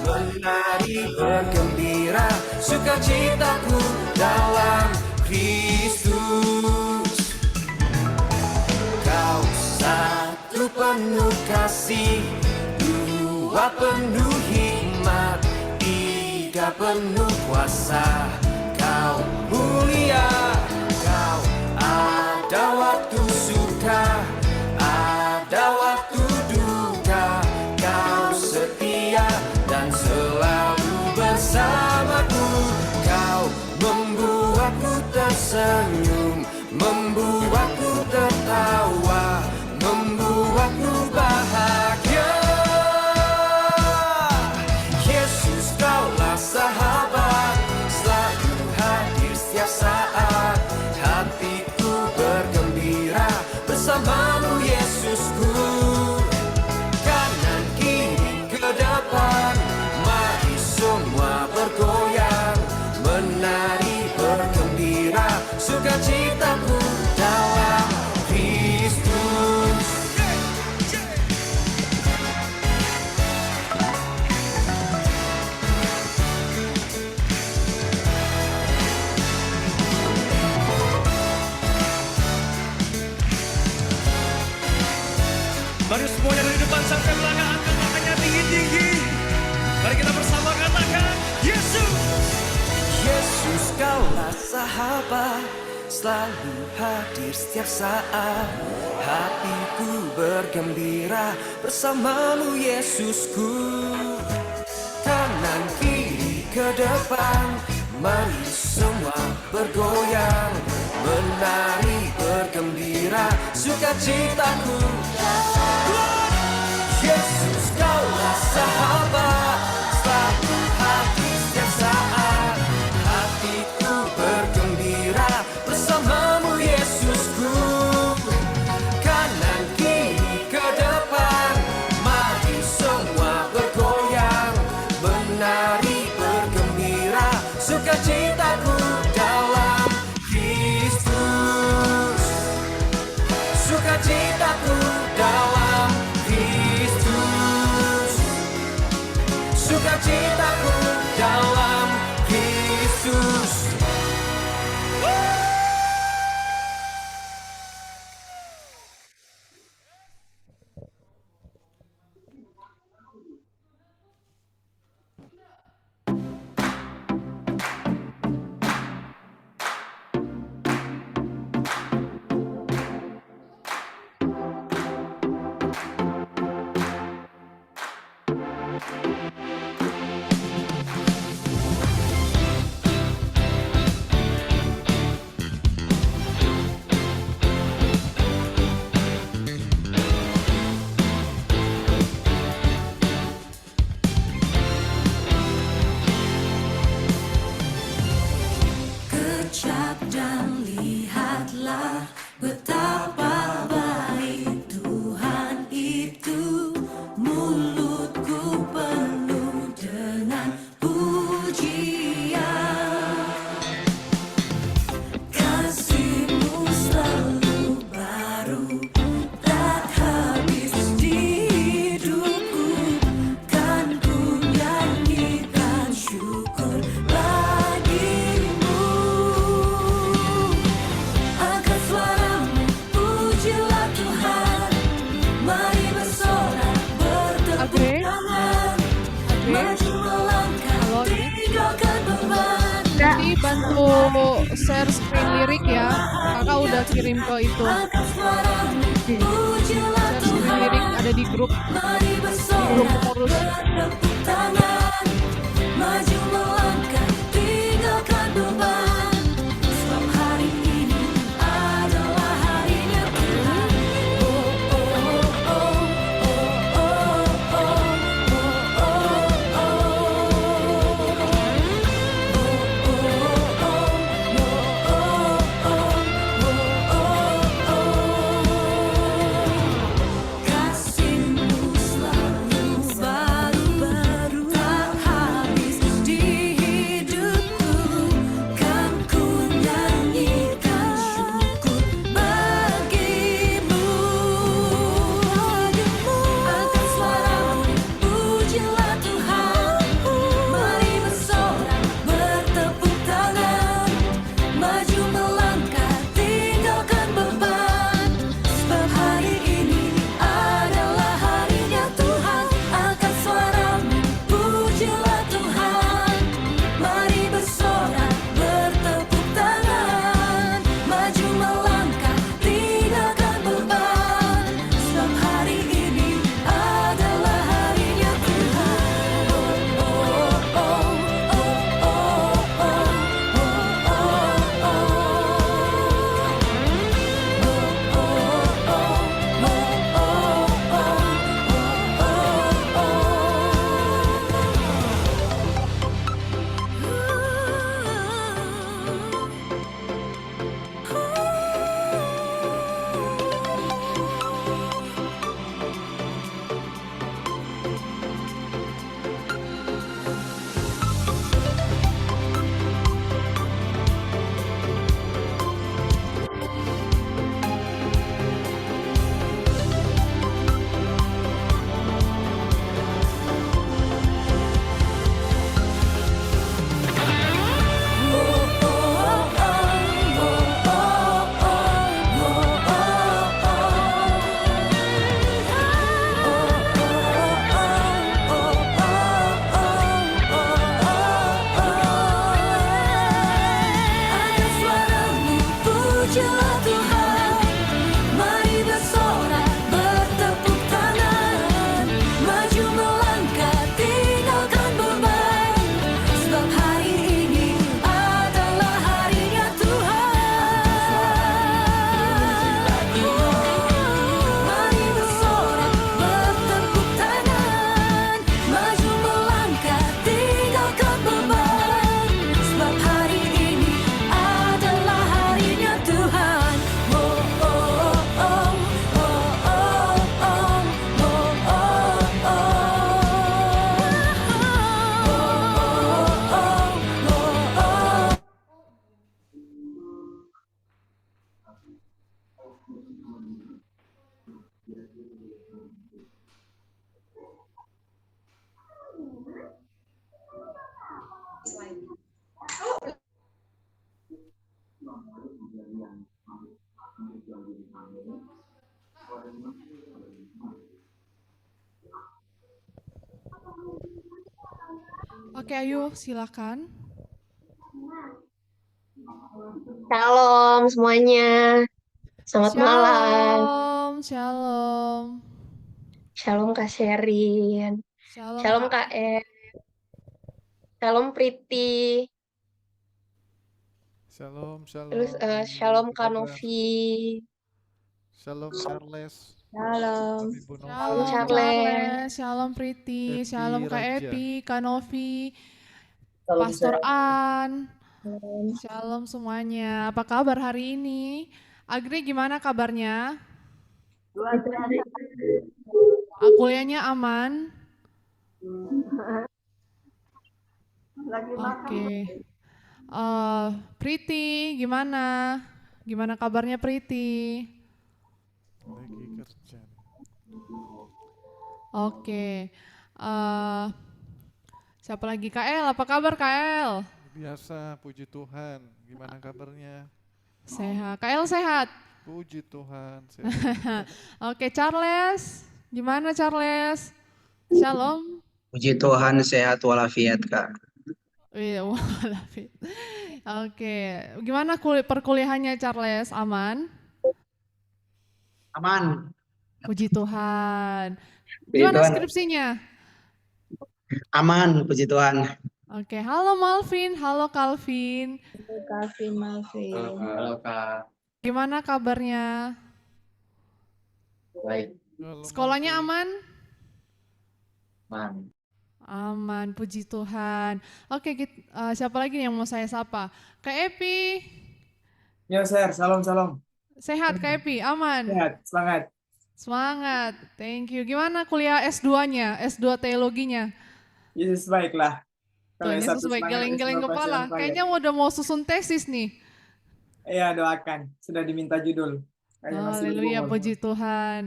menari bergembira, sukacitaku dalam Kristus. Kau satu penuh kasih, dua penuh hikmat, tiga penuh kuasa. Kau mulia, kau ada waktu suka, ada waktu duka. Kau setia dan selalu bersamaku. Kau membuatku tersenyum, membuatku tertawa, membuatku bahagia. Yesus, kaulah sahabat, selalu hadir setiap saat. Hatiku bergembira bersamamu, Yesusku. Kanan kiri ke depan, mari semua bergoyang, menari bergembira, sukacitaku dalam Kristus. Mari semuanya dari depan sampai belakang, angkat tangannya tinggi-tinggi. Mari kita bersama katakan, Yesus. Yesus, kaulah sahabat, selalu hadir setiap saat. Hatiku bergembira bersamamu, Yesusku. Kanan kiri ke depan, mari semua bergoyang, menari bergembira, sukacitaku. Yesus, kaulah sahabat, selalu hadir setiap saat. Hatiku bergembira bersamamu, Yesusku. Kanan kiri ke depan, mari semua bergoyang, menari bergembira, sukacitaku dalam Kristus. Sukacitaku dalam Kristus. Sukacitaku dalam Kristus. Kecap dan lihatlah betapa baik Tuhan itu. Mulutku penuh dengan pujian. Kasih-Mu selalu baru, tak habis di hidupku. Kan ku nyanyikan syukur bagimu. Angkat suaramu, pujilah Tuhan. Mari bersorak, bertepuk tangan. Maju melangkah, tinggalkan beban. Nanti bantu share screen lirik ya. Kakak udah kirim ke itu. Angkat suaramu, pujilah Share screen lirik Tuhan. ada di grup Mari bersorak, pengurus. bertepuk tangan. Maju melangkah, tinggalkan beban. Sebab hari ini adalah harinya Tuhan. Oh, oh, oh, oh, oh, oh, oh, oh, oh, Kasih-Mu selalu baru, tak Oke, ayo silakan. Shalom semuanya. Selamat malam. Shalom, shalom. Shalom Kak Sherin. Shalom Shalom Kak. Kak E. Shalom Priti. Shalom, Terus shalom. Ibu, shalom apa Kak kabar? Novi. Shalom Charles, Shalom. Ibu Novi, Shalom Shalom Charles. Charles, shalom Priti, Epi shalom Kak Raja. Epi, Kak Novi, Shalom, Pastor An. shalom. Shalom semuanya. Apa kabar hari ini? Agri gimana kabarnya? Kuliahnya aman? Oke. Priti gimana? Gimana kabarnya Priti? Lagi kerja. Oke. Siapa lagi? KL, apa kabar KL? Biasa, puji Tuhan. Gimana kabarnya? Sehat. KL sehat? Puji Tuhan. Sehat. Oke, Charles. Gimana Charles? Shalom. Puji Tuhan sehat walafiat Kak. Iya, walafiat. Oke, gimana perkuliahannya Charles? Aman? Aman. Puji Tuhan. Puji Gimana Tuhan. skripsinya? Aman, puji Tuhan. Oke, halo Malvin, halo Calvin. Malvin. Halo Kak. Gimana kabarnya? Baik. Shalom, Sekolahnya Alfi. aman? Aman. Aman, puji Tuhan. Oke, siapa lagi nih yang mau saya sapa? Kak Epi, Ya, Sir. Salam, salam. sehat Kak Epi? Aman? Sehat, semangat. Semangat, thank you. Gimana kuliah S2-nya, S2 teologinya? Yesus baiklah. Kalau Tuh, yang Yesus satu baik, semangat, geleng-geleng Yesus pasti kepala. on fire. Kayaknya udah mau susun tesis nih. Iya, doakan. Sudah diminta judul. Kayaknya masih Haleluya, bergumul. puji Tuhan.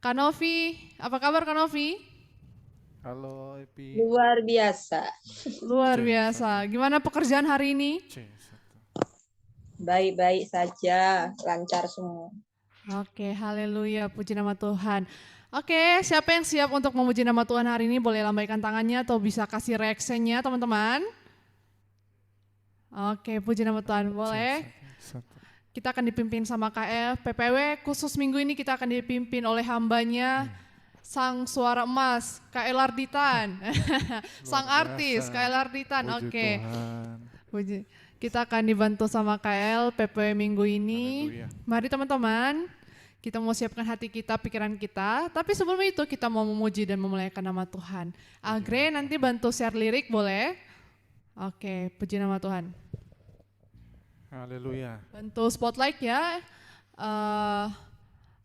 Kak Novi, apa kabar Kak Novi? Halo Epi. Luar biasa. Luar Oke, biasa. Gimana pekerjaan hari ini? C1. Baik-baik saja, lancar semua. Oke, haleluya, puji nama Tuhan. Oke, siapa yang siap untuk memuji nama Tuhan hari ini boleh lambaikan tangannya atau bisa kasih reaksinya teman-teman. Oke, puji nama Tuhan, boleh. C1. Kita akan dipimpin sama KL, PPW khusus minggu ini kita akan dipimpin oleh hambanya, Sang Suara Emas, KL Arditan. Sang Luar artis, biasa. KL Arditan, Puji oke. Tuhan. Puji. Kita akan dibantu sama KL PPW minggu ini. Haleluya. Mari teman-teman, kita mau siapkan hati kita, pikiran kita. Tapi sebelum itu kita mau memuji dan memuliakan nama Tuhan. Agre nanti bantu share lirik boleh? Oke, puji nama Tuhan. Haleluya. Bantu spotlight ya.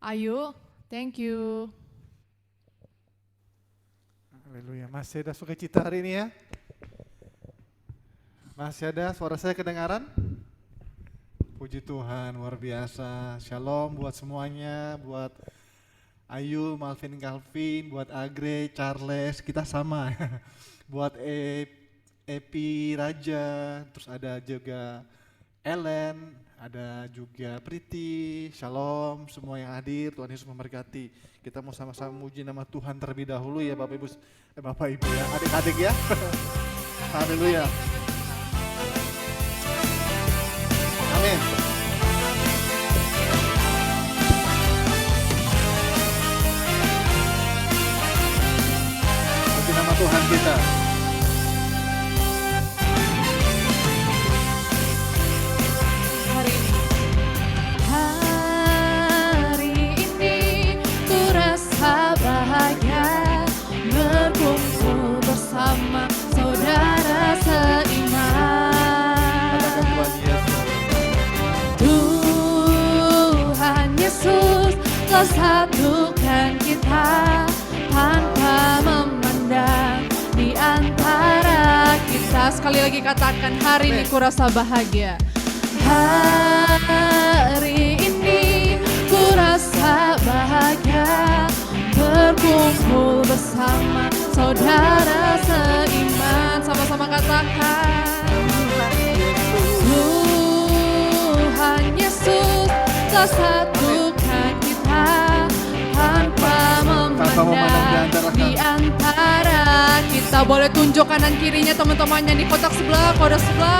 Ayu, thank you. Haleluya. Masih ada sukacita hari ini ya? Masih ada suara saya kedengaran? Puji Tuhan, luar biasa. Shalom buat semuanya, buat Ayu, Malvin, Calvin, buat Agre, Charles, kita sama. Buat Epi, Raja, terus ada juga Ellen, ada juga Priti, Shalom, semua yang hadir, Tuhan Yesus memberkati. Kita mau sama-sama muji nama Tuhan terlebih dahulu ya Bapak Ibu, Bapak Ibu ya, adik-adik ya. Haleluya. Amin. Puji nama Tuhan kita. Hari ini ku rasa bahagia berkumpul bersama saudara seiman. Katakan Tuhan Yesus. Tuhan Yesus telah satukan kita tanpa memandang di antara kita. Sekali lagi katakan, hari ini ku rasa bahagia. Hari ini ku rasa bahagia berkumpul bersama saudara seiman. Sama-sama katakan, Tuhan Yesus telah satukan kita tanpa memandang di antara kita. Kita boleh tunjuk kanan kirinya teman-temannya di kotak sebelah, kotak sebelah.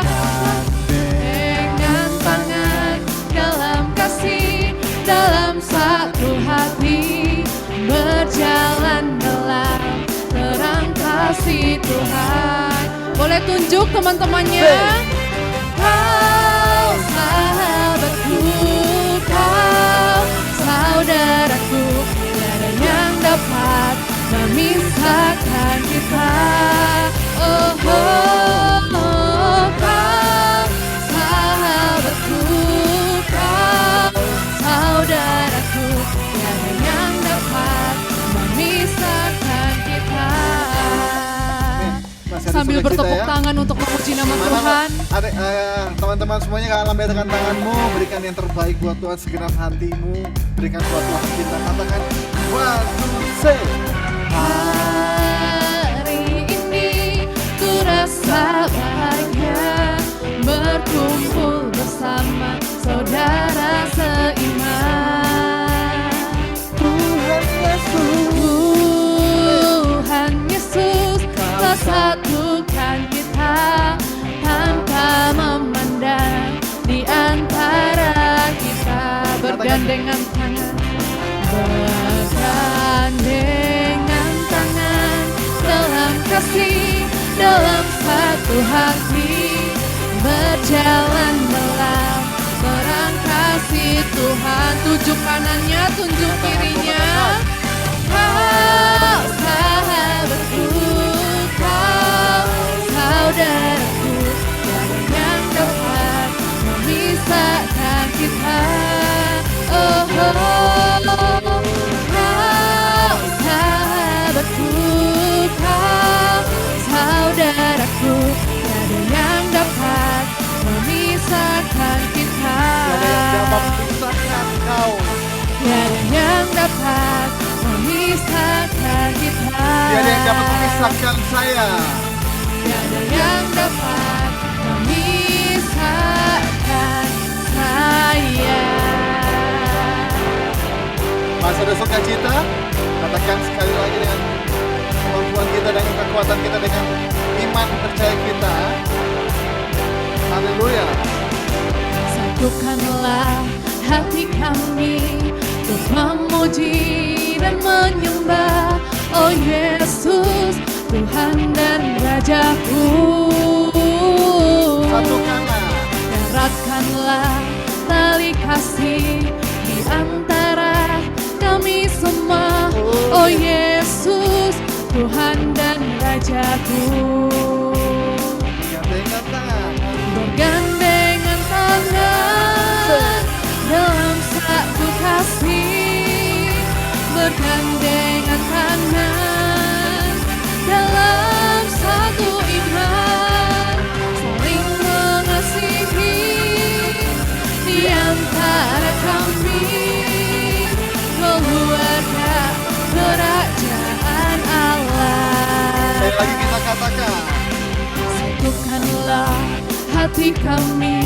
Dengan tangan dalam kasih, dalam satu hati, berjalan dalam terang kasih Tuhan. Boleh tunjuk teman-temannya. Kau sahabatku, kau saudaraku, tiada yang dapat memisahkan kita. Oh, oh, oh, kau sahabatku, kau saudaraku, tiada yang dapat memisahkan kita. Masih ada Sambil sukacita bertepuk ya. tangan untuk memuji nama Tuhan. Ada teman-teman semuanya lambaikan tanganmu, berikan yang terbaik buat Tuhan, segenap hatimu, berikan buat Tuhan kita. Katakan, 1, 2, 3. Hari ini ku rasa bahagia berkumpul bersama saudara seiman. Tuhan Yesus telah satukan kita tanpa memandang di antara kita. Bergandengan tangan, bergandengan tangan dalam kasih, dalam satu hati, berjalan dalam terang kasih Tuhan. Tunjuk kanannya, tunjuk kirinya. Kau sahabatku, kau saudaraku, tiada yang dapat memisahkan kita. Oh, oh, oh, kau sahabatku, kau saudaraku, tiada yang dapat memisahkan kita. Tiada yang dapat memisahkan kita. Tiada yang dapat memisahkan saya. Tiada yang dapat memisahkan saya. Masih ada sukacita? Katakan sekali lagi dengan kemampuan kita dan kekuatan kita, dengan iman percaya kita. Haleluya. Satukanlah hati kami untuk memuji dan menyembah, oh Yesus, Tuhan dan Rajaku. Satukanlah. Eratkanlah tali kasih di antara kami semua, oh Yesus, Tuhan dan Rajaku. Gandengan tangan. Bergandengan tangan dalam satu kasih, bergandengan tangan dalam satu iman, saling mengasihi di antara kami, keluarga kerajaan Allah. Sekali lagi kita katakan, satukanlah hati kami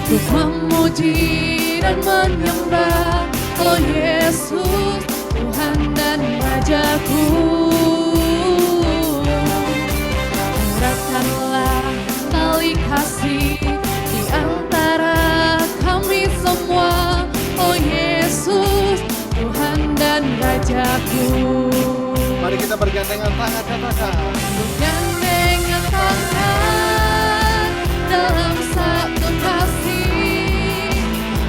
untuk memuji dan menyembah, oh Yesus, Tuhan dan Rajaku. Eratkanlah tali kasih di antara kami semua, oh Yesus, Tuhan dan Rajaku. mari kita bergandengan tangan, katakan. Bergandengan tangan dalam satu kasih,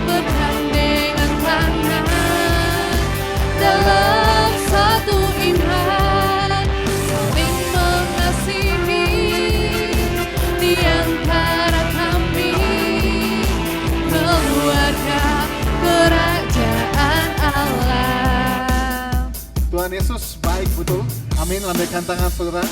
bergandengan tangan dalam satu iman, saling mengasihi di antara kami, keluarga kerajaan Allah. Tuhan Yesus baik betul. Amin. Lambaikan tangan saudara.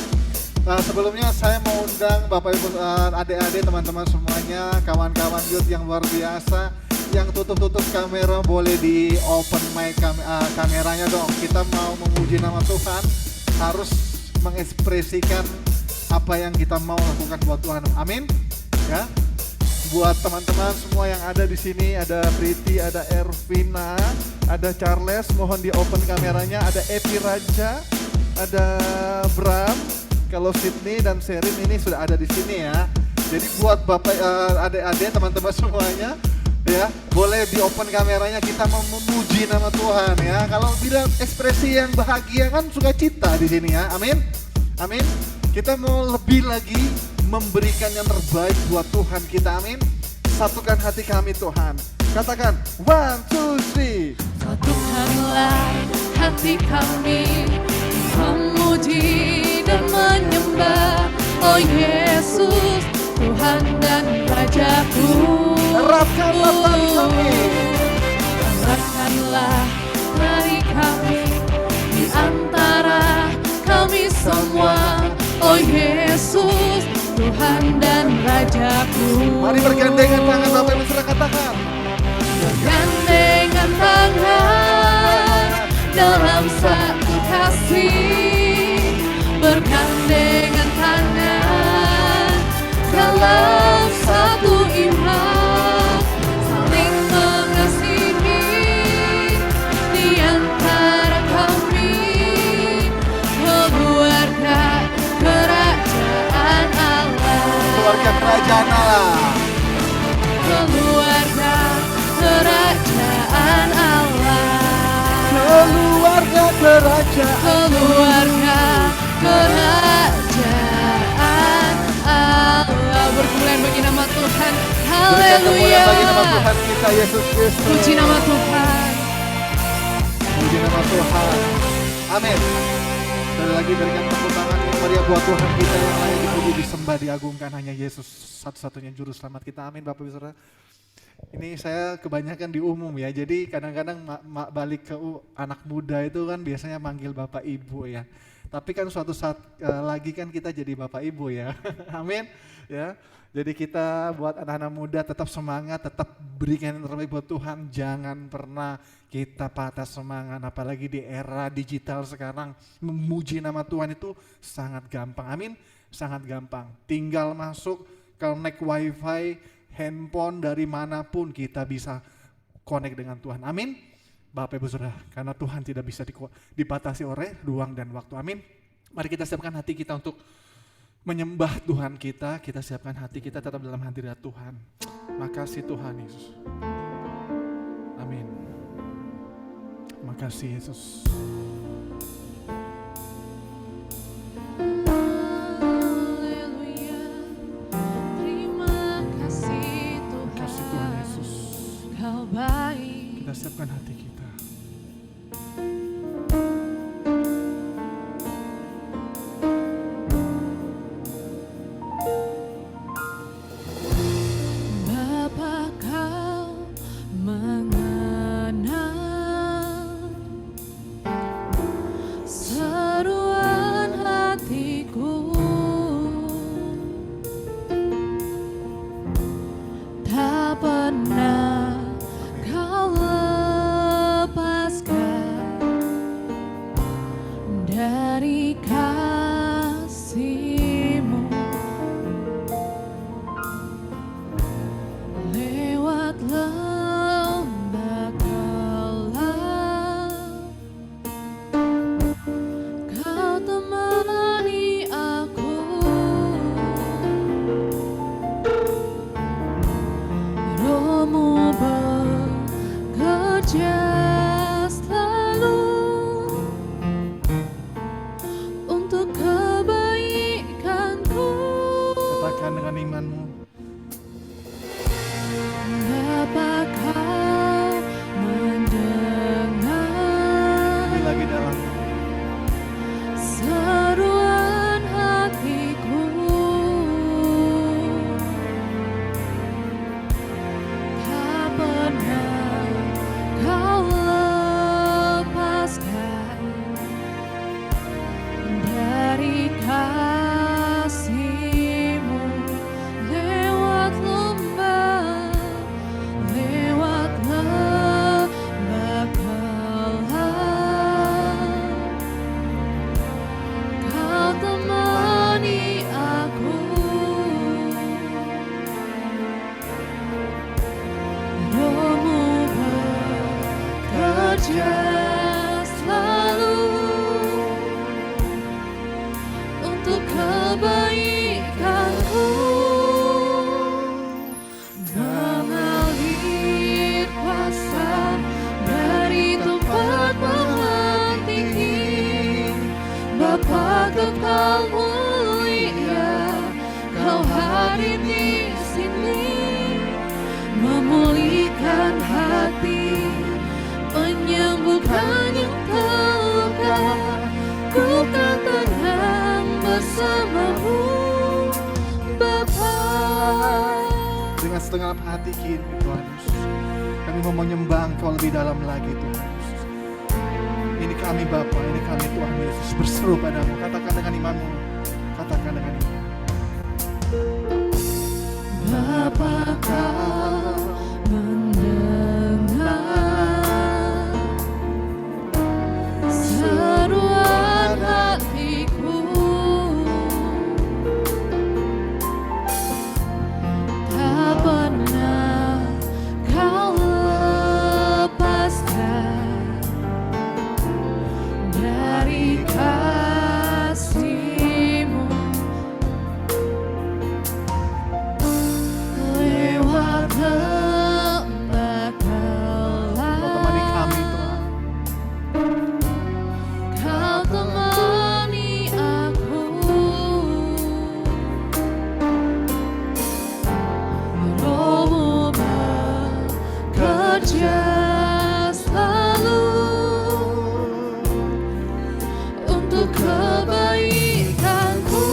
Sebelumnya saya mau undang Bapak Ibu, adik-adik, teman-teman semuanya, kawan-kawan youth yang luar biasa, yang tutup kamera boleh di open mic kameranya dong. Kita mau memuji nama Tuhan, harus mengekspresikan apa yang kita mau lakukan buat Tuhan. Amin. Ya. Buat teman-teman semua yang ada di sini, ada Priti, ada Ervina, ada Charles, mohon di open kameranya, ada Epi Raja, ada Bram. kalau Sydney dan Sherin ini sudah ada di sini ya. Jadi buat bapak, adik-adik, teman-teman semuanya, ya boleh di open kameranya, kita mau memuji nama Tuhan ya. Kalau bilang ekspresi yang bahagia kan sukacita di sini ya. Amin, amin. Kita mau lebih lagi memberikan yang terbaik buat Tuhan kita. Amin. Satukan hati kami Tuhan. Katakan 1, 2, 3. Satukanlah hati kami memuji dan menyembah, oh Yesus, Tuhan dan Rajaku. Eratkanlah tali kami. Eratkanlah tali kami di antara kami semua, oh Yesus, Tuhan dan Rajaku. Mari bergandengan tangan Bapak Ibu Saudara, katakan. Bergandengan tangan dalam satu kasih, bergandengan tangan dalam satu iman, saling mengasihi di antara kami, keluarga kerajaan Allah. Keluarga kerajaan Allah. Keluarga kerajaan Allah. Keluarga kerajaan. Keluarga kerajaan Allah. Berkemuliaan bagi nama Tuhan. Berikan Haleluya. kemuliaan bagi nama Tuhan kita Yesus Kristus. Puji nama Tuhan. Puji nama Tuhan. Amin. Sekali lagi berikan tepuk tangan yang meriah buat Tuhan kita yang layak dipuji, disembah, diagungkan, hanya Yesus satu-satunya juru selamat kita. Amin Bapak Ibu Saudara. Ini saya kebanyakan di umum ya, jadi kadang-kadang balik ke anak muda itu kan biasanya manggil Bapak Ibu ya. Tapi kan suatu saat lagi kan kita jadi Bapak Ibu ya. Amin ya. Jadi kita buat anak-anak muda tetap semangat, tetap berikan yang terbaik buat Tuhan. Jangan pernah kita patah semangat, apalagi di era digital sekarang. Memuji nama Tuhan itu sangat gampang, amin, sangat gampang. Tinggal masuk, connect wifi, handphone dari manapun kita bisa connect dengan Tuhan, amin. Bapak Ibu Saudara, karena Tuhan tidak bisa dibatasi oleh ruang dan waktu, amin. Mari kita siapkan hati kita untuk menyembah Tuhan kita siapkan hati kita tetap dalam hadirat Tuhan. Makasih Tuhan Yesus. Amin. Makasih Yesus. Haleluya. Terima kasih Tuhan. Makasih Tuhan Yesus. Kau baik. Kita siapkan hati kita. Bapa, kau mengenal seruan hatiku, tak pernah kau lepaskan dari kasih-Mu. Lewat lembah gelap, kau temani aku. Roh-Mu bekerja selalu untuk kebaikanku. Katakan dengan imanmu. Bapa, kau mendengar Lebih lagi dalam. seruan hatiku, tak pernah kau lepaskan dari kasih-Mu. memulihkan hati, menyembuhkan yang terluka. Ku kan tenang bersamamu, Bapa. Dengan segenap hati kini Tuhan Yesus, kami mau menyembah Engkau lebih dalam lagi Tuhan Yesus. Ini kami Bapa, ini kami Tuhan Yesus, berseru padamu. Katakan dengan imanmu, katakan dengan iman. Bapa, Kau mendengar seruan hatiku. Tak pernah Kau lepaskan dari kasih-Mu. Lewat tempat gelap, Kau temani kami Tuhan. Kau temani aku. Roh-Mu bekerja selalu untuk kebaikanku.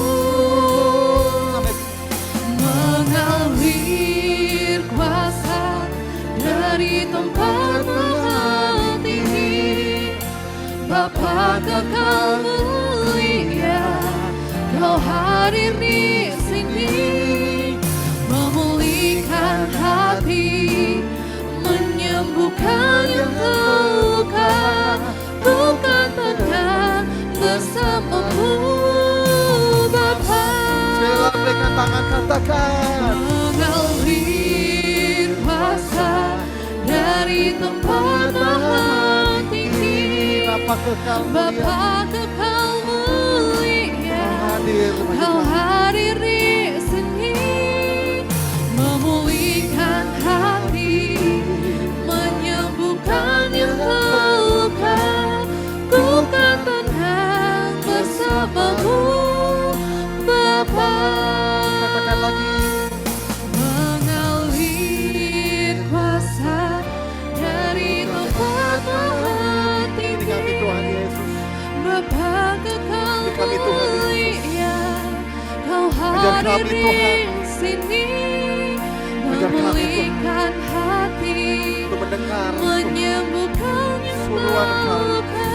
Mengalir kuasa dari tempat maha tinggi. Bapa kekal mulia, Kau hadir di sini, memulihkan hati, menyembuhkan yang terluka. Ku kan tenang bersamamu, Bapa. Sekali lagi berikan tangan, katakan. Mengalir kuasa dari tempat maha tinggi. Bapa kekal mulia, Bapa kekal mulia, hadir Kau hadir di sini, memulihkan hati, menyembuhkan yang terluka. Ku kan tenang bersamamu, Bapa. Katakan lagi. Mengalir kuasa dari tempat maha Ini kami tinggi. Tuhan Yesus. Bapa kekal Ini kami Tuhan mulia, Kau Ajar hadir kami, di Tuhan. sini, Ajar kami, Tuhan. memulihkan hati, Untuk mendengar menyembuhkan yang Suruhan Engkau. terluka.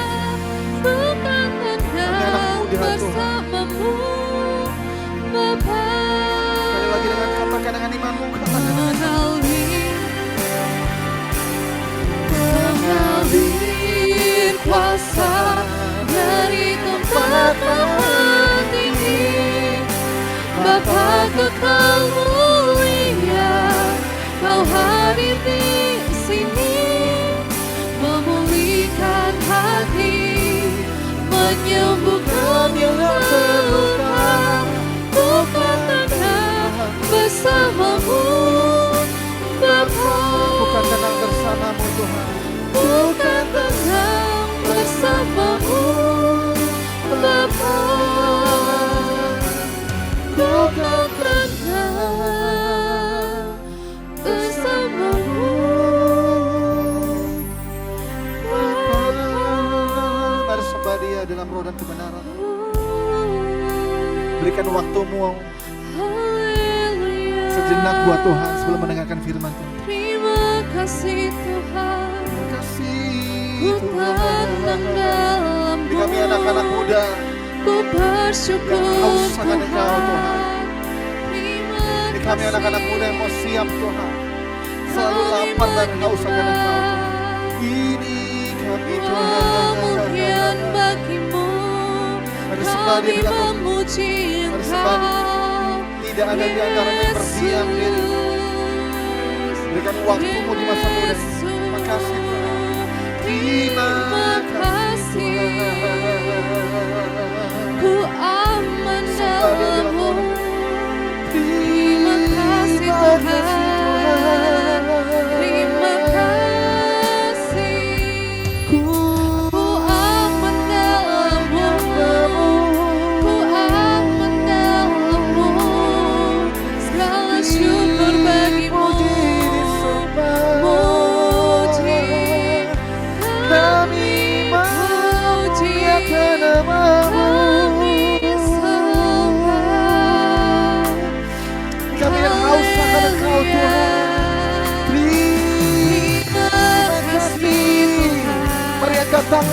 Ku kan tenang anak-Mu di hati Tuhan. bersamamu, Bapa. Sekali lagi dengan katakan dengan imanmu, katakan dengan mengalir kuasa dari tempat maha tinggi. Bapa kekal mulia, Kau hadir di sini, memulihkan hati, menyembuhkan yang terluka. Ku kan tenang bersamamu, Bapa. bukan tenang bersamamu Tuhan. Bukan tenang bersamamu, Bapa. Bukan tenang bersamamu, Bapa. Mari sembah Dia dalam roh dan kebenaran. Berikan waktumu Haleluya. sejenak buat Tuhan sebelum mendengarkan firman Tuhan. Terima kasih Tuhan, Kasih ku Tuhan. tenang dalam-Mu. Di kami anak-anak muda Ku bersyukur yang haus akan Engkau, Tuhan. Terima Di kami anak-anak muda yang mau siap Tuhan, selalu lapar dan haus akan Engkau Tuhan. Ini kami kemuliaan Tuhan. bagimu, Mari sembah Dia kami dalam roh. memuji Mari sembah Dia. Engkau, Tidak ada di antara yang berdiam diri. Berikan waktumu di masa muda. Terima kasih Tuhan. Terima kasih Tuhan. Ku aman Sembah Dia dalam dalam-Mu. roh. Terima kasih Tuhan, terima kasih. Ku aman dalam-Mu, ku aman dalam-Mu. Segala syukur bagimu,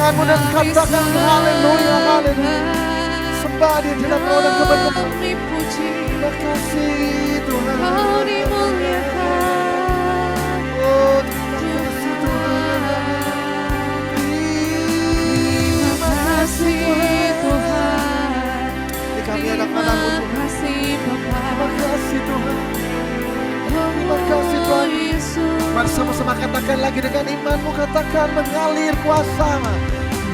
tanganmu dan katakan haleluya, haleluya. Sembah dia di dalam roh dan kebenaran. Kami puji, Terima kasih Tuhan. Kau dimuliakan. Oh, terima kasih Tuhan. Terima kasih Tuhan. Ini kami anak-anakmu Terima Tuhan. kasih Bapa. Terima kasih Tuhan. Terima kasih Tuhan. Yesus. Mari sama-sama katakan lagi dengan imanmu, katakan mengalir kuasa.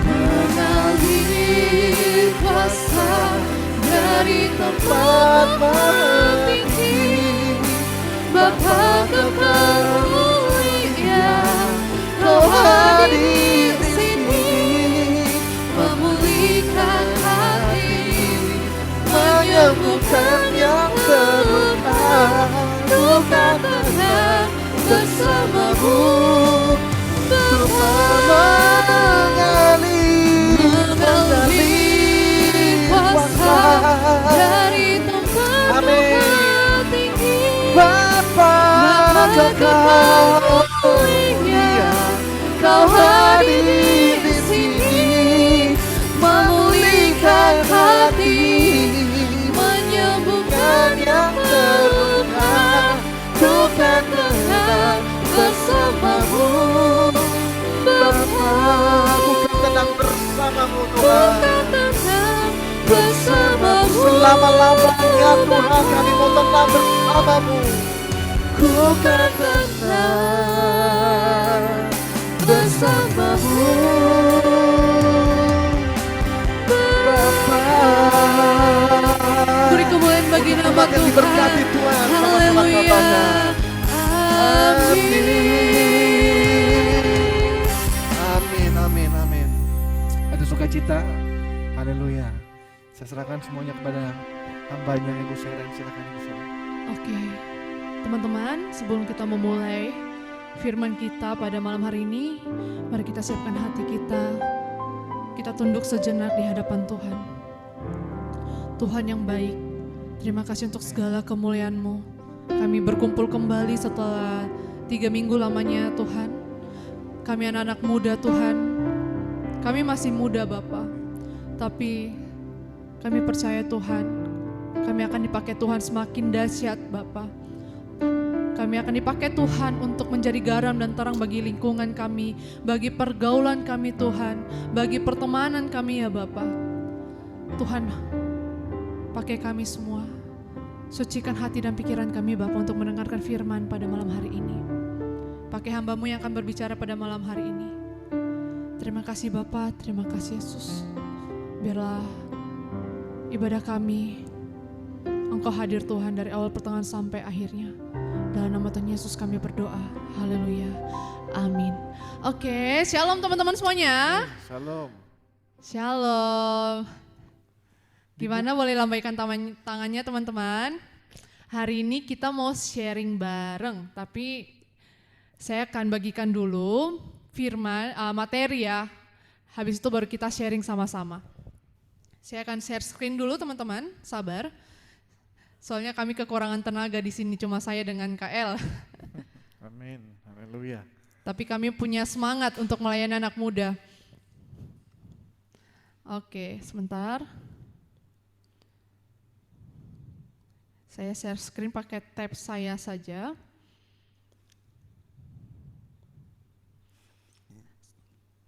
Mengalir kuasa dari tempat maha tinggi, Bapa kekal mulia, Kau hadir di sini, memulihkan hati, menyembuhkan yang terluka, duka tenang bersamamu, mengalir kuasa dari tempat maha tinggi, Bapa kekal mulia, Kau hadir di sini, memulihkan hati, menyembuhkan yang terluka, duka tenang bersamamu, Bapa. Bukan tenang bersamamu Bukan Tuhan. tenang bersamamu, Selama-lamanya Tuhan kami mau tenang bersamamu. Bukan tenang bersamamu, Bapa. Beri kemuliaan bagi nama Tempat yang diberkati Tuhan. Tuhan. Sama-sama Haleluya. katakan. Amin. Amin, amin, amin. Ada sukacita. Haleluya. Saya serahkan semuanya kepada hambanya Ibu Seren. Silakan Ibu Seren. Oke, teman-teman, sebelum kita memulai firman kita pada malam hari ini, mari kita siapkan hati kita. Kita tunduk sejenak di hadapan Tuhan. Tuhan yang baik, terima kasih untuk segala kemuliaan-Mu. Kami berkumpul kembali setelah 3 minggu lamanya Tuhan. Kami anak-anak muda Tuhan. Kami masih muda Bapa, tapi kami percaya Tuhan, kami akan dipakai Tuhan semakin dahsyat Bapa. Kami akan dipakai Tuhan untuk menjadi garam dan terang bagi lingkungan kami, bagi pergaulan kami Tuhan, bagi pertemanan kami ya Bapa. Tuhan, pakai kami semua. Sucikan hati dan pikiran kami Bapa untuk mendengarkan firman pada malam hari ini. Pakai hamba-Mu yang akan berbicara pada malam hari ini. Terima kasih Bapa, terima kasih Yesus. Biarlah ibadah kami, Engkau hadir Tuhan dari awal pertengahan sampai akhirnya. Dalam nama Tuhan Yesus kami berdoa. Haleluya. Amin. Oke, shalom teman-teman semuanya. Shalom. Shalom. Gimana, boleh lambaikan tangannya teman-teman? Hari ini kita mau sharing bareng, tapi saya akan bagikan dulu firman, materi ya. Habis itu baru kita sharing sama-sama. Saya akan share screen dulu teman-teman, sabar. Soalnya kami kekurangan tenaga di sini, cuma saya dengan KL. Amin. Haleluya. Tapi kami punya semangat untuk melayani anak muda. Oke, sebentar. Saya share screen pakai tab saya saja.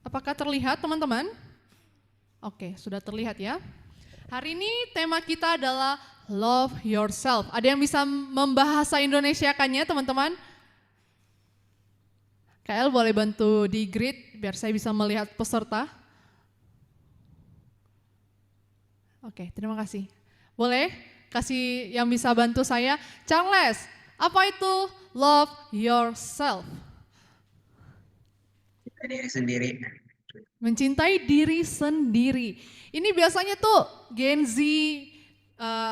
Apakah terlihat teman-teman? Oke, sudah terlihat ya. Hari ini tema kita adalah Love Yourself. Ada yang bisa membahasa Indonesiakannya teman-teman? KL boleh bantu di grid biar saya bisa melihat peserta. Oke, terima kasih. Boleh kasih yang bisa bantu saya? Charles, apa itu Love Yourself? Diri sendiri. Mencintai diri sendiri. Ini biasanya tuh Gen Z,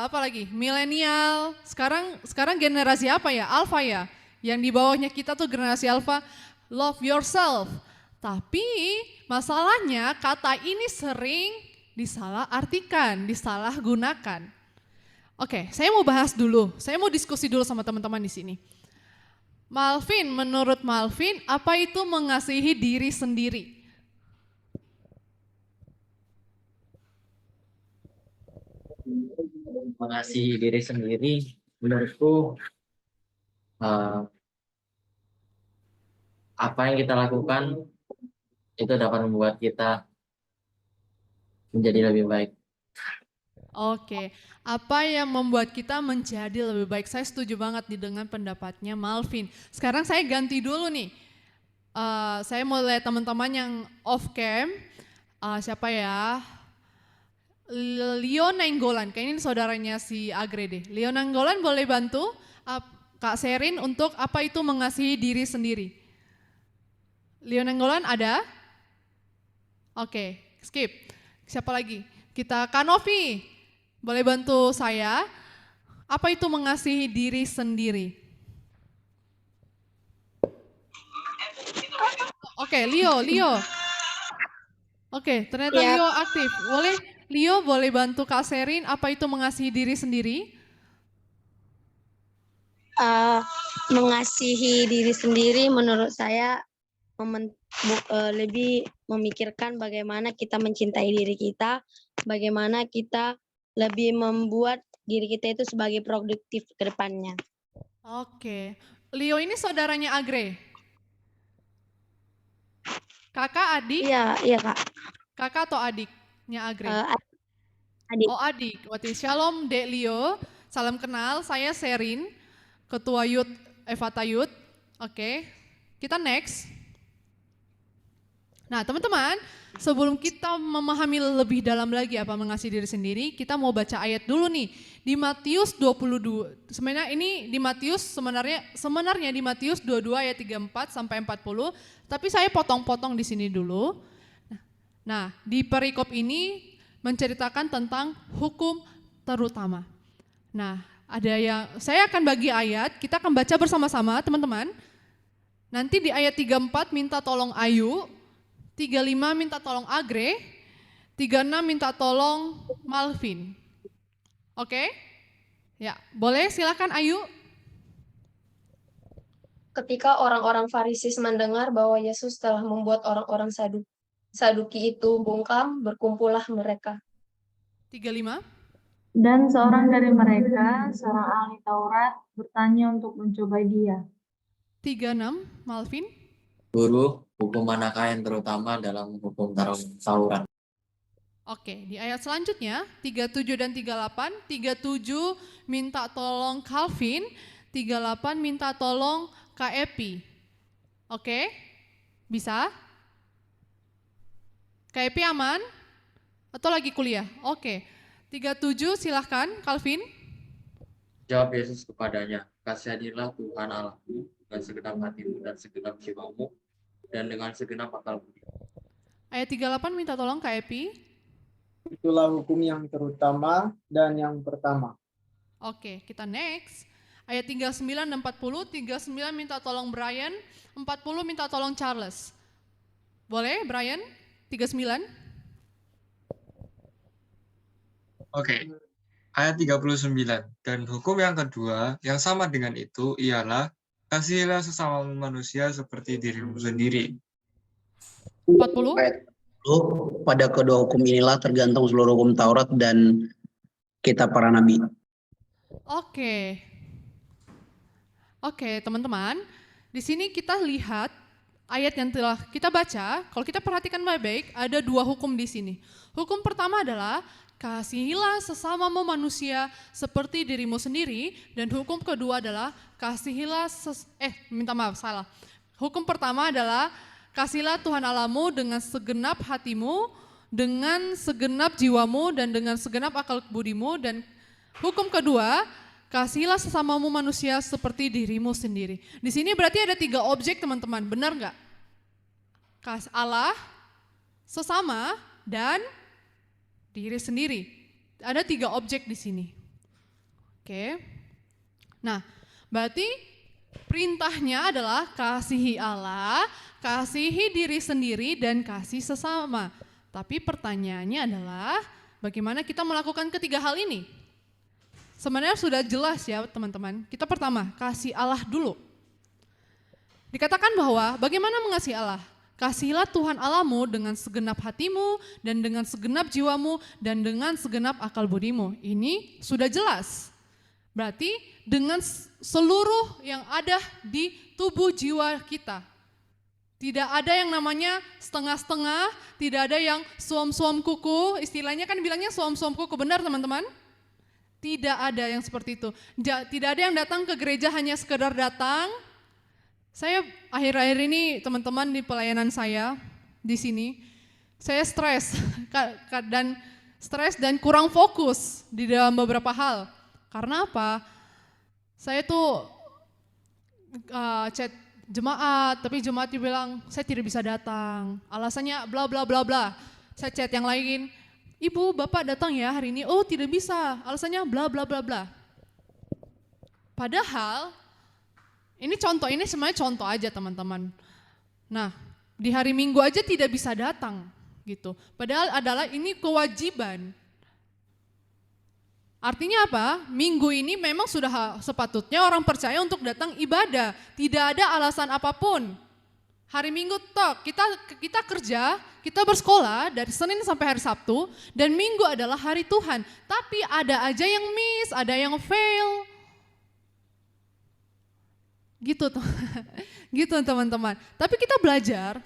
apalagi milenial. Sekarang generasi apa ya? Alpha ya. Yang di bawahnya kita tuh generasi Alpha. Love yourself. Tapi masalahnya kata ini sering disalahartikan, disalahgunakan. Oke, saya mau bahas dulu. Saya mau diskusi dulu sama teman-teman di sini. Malvin, menurut Malvin, apa itu mengasihi diri sendiri? mengasihi diri sendiri, menurutku eh, apa yang kita lakukan itu dapat membuat kita menjadi lebih baik. Oke, apa yang membuat kita menjadi lebih baik? Saya setuju banget nih dengan pendapatnya Malvin. Sekarang saya ganti dulu nih. Saya mau lihat teman-teman yang off cam. Siapa ya? Leo Nainggolan, kayaknya ini saudaranya si Agre deh. Leo Nainggolan boleh bantu Kak Sherin untuk apa itu mengasihi diri sendiri? Leo Nainggolan ada? Oke, skip. Siapa lagi? Kita Kanovi, boleh bantu saya? Apa itu mengasihi diri sendiri? Oke, Leo. Oke, ternyata Siap. Leo aktif. Leo boleh bantu Kak Sherin apa itu mengasihi diri sendiri? Mengasihi diri sendiri menurut saya lebih memikirkan bagaimana kita mencintai diri kita, bagaimana kita lebih membuat diri kita itu sebagai produktif ke depannya. Oke, Leo ini saudaranya Agre? Kakak, adik? Iya Kak. Kakak atau adiknya Agre? Adik. Oh adik, waktu Shalom Dek Leo, salam kenal, saya Sherin, Ketua Youth Evata Youth. Oke, kita next. Nah teman-teman, sebelum kita memahami lebih dalam lagi apa mengasihi diri sendiri, kita mau baca ayat dulu nih. Di Matius 22, sebenarnya ini di Matius sebenarnya di Matius 22 ayat 34 sampai 40, tapi saya potong-potong di sini dulu. Nah, di perikop ini menceritakan tentang hukum terutama. Nah, saya akan bagi ayat, kita akan baca bersama-sama teman-teman. Nanti di ayat 34 minta tolong Ayu, 35 minta tolong Agre, 36 minta tolong Malvin. Oke? Ya, boleh silakan Ayu. Ketika orang-orang Farisis mendengar bahwa Yesus telah membuat orang-orang Saduki itu bungkam, berkumpullah mereka. 35. Dan seorang dari mereka, seorang ahli Taurat, bertanya untuk mencobai dia. 36, Malvin. Guru, hukum manakah yang terutama dalam hukum Taurat? Oke, di ayat selanjutnya 37 dan 38, 37 minta tolong Calvin, 38 minta tolong Kak Epi. Oke, bisa? Kak Epi aman? Atau lagi kuliah? Oke, 37 silahkan Calvin. Jawab Yesus kepadanya, kasihanilah Tuhan Allahmu dengan segenap hatimu dan segenap jiwamu dan dengan segenap akal budi. Ayat 38 minta tolong Kak Epi. Itulah hukum yang terutama dan yang pertama. Oke, kita next. Ayat 39 dan 40, 39 minta tolong Brian, 40 minta tolong Charles. Boleh Brian? 39. Oke. Ayat 39. Dan hukum yang kedua yang sama dengan itu ialah kasihilah sesama manusia seperti dirimu sendiri. 40. Pada kedua hukum inilah tergantung seluruh hukum Taurat dan kitab para nabi. Oke, teman-teman. Di sini kita lihat ayat yang telah kita baca. Kalau kita perhatikan baik-baik, ada dua hukum di sini. Hukum pertama adalah kasihilah sesamamu manusia seperti dirimu sendiri, dan hukum kedua adalah Hukum pertama adalah kasihlah Tuhan Allahmu dengan segenap hatimu, dengan segenap jiwamu, dan dengan segenap akal budimu. Dan hukum kedua, kasihilah sesamamu manusia seperti dirimu sendiri. Di sini berarti ada 3 objek teman-teman, benar nggak? Allah, sesama, dan diri sendiri. Ada 3 objek di sini. Oke. Nah, berarti perintahnya adalah kasihi Allah, kasihi diri sendiri, dan kasih sesama. Tapi pertanyaannya adalah bagaimana kita melakukan ketiga hal ini? Sebenarnya sudah jelas ya teman-teman. Kita pertama, kasih Allah dulu. Dikatakan bahwa bagaimana mengasihi Allah? Kasihilah Tuhan Allahmu dengan segenap hatimu dan dengan segenap jiwamu dan dengan segenap akal budimu. Ini sudah jelas. Berarti dengan seluruh yang ada di tubuh jiwa kita. Tidak ada yang namanya setengah-setengah, tidak ada yang suam-suam kuku, istilahnya kan bilangnya suam-suam kuku, benar teman-teman? Tidak ada yang seperti itu. Tidak ada yang datang ke gereja hanya sekedar datang. Saya akhir-akhir ini teman-teman di pelayanan saya di sini, saya stres dan kurang fokus di dalam beberapa hal. Karena apa? Saya tuh chat jemaat, tapi jemaat bilang saya tidak bisa datang. Alasannya bla bla bla bla. Saya chat yang lain, Ibu, Bapak datang ya hari ini. Oh, tidak bisa. Alasannya bla bla bla bla. Padahal ini semuanya contoh aja teman-teman. Nah, di hari Minggu aja tidak bisa datang gitu. Padahal adalah ini kewajiban. Artinya apa? Minggu ini memang sudah sepatutnya orang percaya untuk datang ibadah. Tidak ada alasan apapun. Hari Minggu kita kerja, kita bersekolah dari Senin sampai hari Sabtu, dan Minggu adalah hari Tuhan. Tapi ada aja yang miss, ada yang fail. Gitu teman-teman. Tapi kita belajar,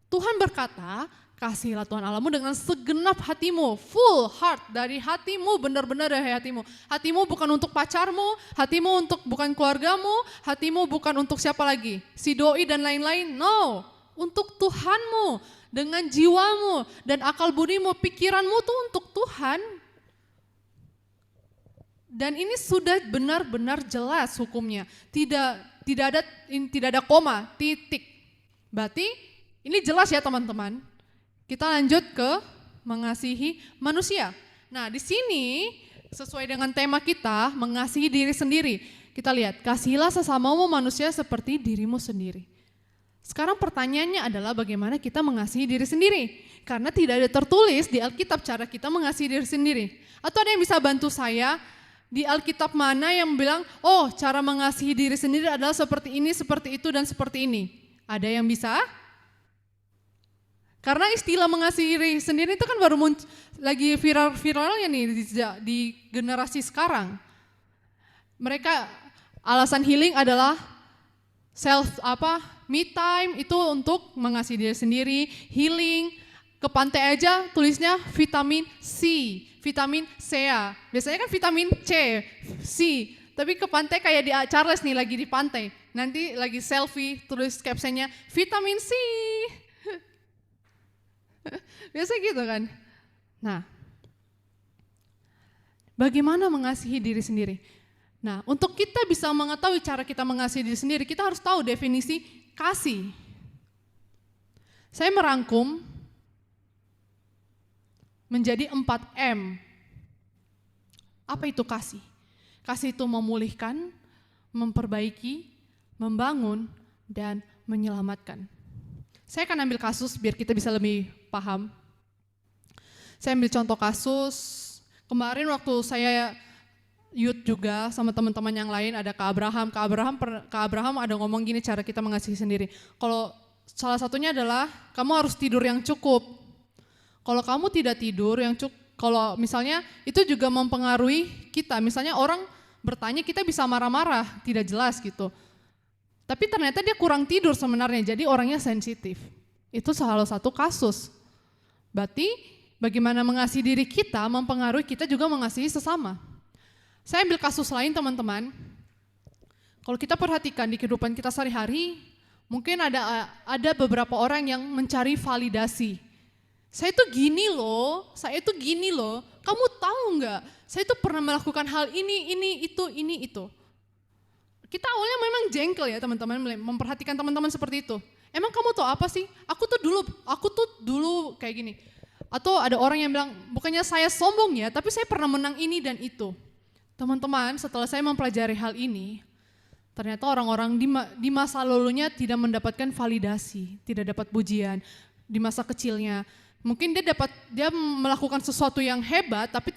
Tuhan berkata, kasihilah Tuhan Allahmu dengan segenap hatimu, full heart, dari hatimu, benar-benar dari hatimu. Hatimu bukan untuk pacarmu, hatimu bukan keluargamu, hatimu bukan untuk siapa lagi, si doi dan lain-lain, no. Untuk Tuhanmu, dengan jiwamu dan akal budimu, pikiranmu tuh untuk Tuhan. Dan ini sudah benar-benar jelas hukumnya. Tidak ada koma, titik. Berarti ini jelas ya teman-teman. Kita lanjut ke mengasihi manusia. Nah, di sini sesuai dengan tema kita, mengasihi diri sendiri. Kita lihat, kasihilah sesamamu manusia seperti dirimu sendiri. Sekarang pertanyaannya adalah bagaimana kita mengasihi diri sendiri? Karena tidak ada tertulis di Alkitab cara kita mengasihi diri sendiri. Atau ada yang bisa bantu saya? Di Alkitab mana yang bilang, oh cara mengasihi diri sendiri adalah seperti ini, seperti itu, dan seperti ini. Ada yang bisa? Karena istilah mengasihi diri sendiri itu kan baru lagi viral-viralnya nih di generasi sekarang. Mereka alasan healing adalah me time itu untuk mengasihi diri sendiri, healing. Ke pantai aja tulisnya vitamin C, vitamin C ya. Biasanya kan vitamin C, C. Tapi ke pantai kayak di Charles nih lagi di pantai. Nanti lagi selfie tulis captionnya vitamin C. Biasa gitu kan. Nah, bagaimana mengasihi diri sendiri? Nah, untuk kita bisa mengetahui cara kita mengasihi diri sendiri, kita harus tahu definisi kasih. Saya merangkum menjadi 4M. Apa itu kasih? Kasih itu memulihkan, memperbaiki, membangun, dan menyelamatkan. Saya akan ambil kasus biar kita bisa lebih paham. Saya ambil contoh kasus, kemarin waktu saya youth juga sama teman-teman yang lain, ada Kak Abraham ada ngomong gini cara kita mengasihi sendiri. Kalau salah satunya adalah kamu harus tidur yang cukup. Kalau kamu tidak tidur yang cukup, kalau misalnya itu juga mempengaruhi kita. Misalnya orang bertanya kita bisa marah-marah, tidak jelas gitu. Tapi ternyata dia kurang tidur sebenarnya, jadi orangnya sensitif. Itu salah satu kasus. Berarti bagaimana mengasihi diri kita mempengaruhi kita juga mengasihi sesama. Saya ambil kasus lain teman-teman. Kalau kita perhatikan di kehidupan kita sehari-hari, mungkin ada beberapa orang yang mencari validasi. Saya itu gini loh, kamu tahu nggak? Saya itu pernah melakukan hal ini, itu. Kita awalnya memang jengkel ya teman-teman, memperhatikan teman-teman seperti itu. Emang kamu tahu apa sih? Aku tuh dulu kayak gini. Atau ada orang yang bilang, bukannya saya sombong ya, tapi saya pernah menang ini dan itu. Teman-teman, setelah saya mempelajari hal ini, ternyata orang-orang di masa lalunya tidak mendapatkan validasi, tidak dapat pujian di masa kecilnya. Mungkin dia melakukan sesuatu yang hebat, tapi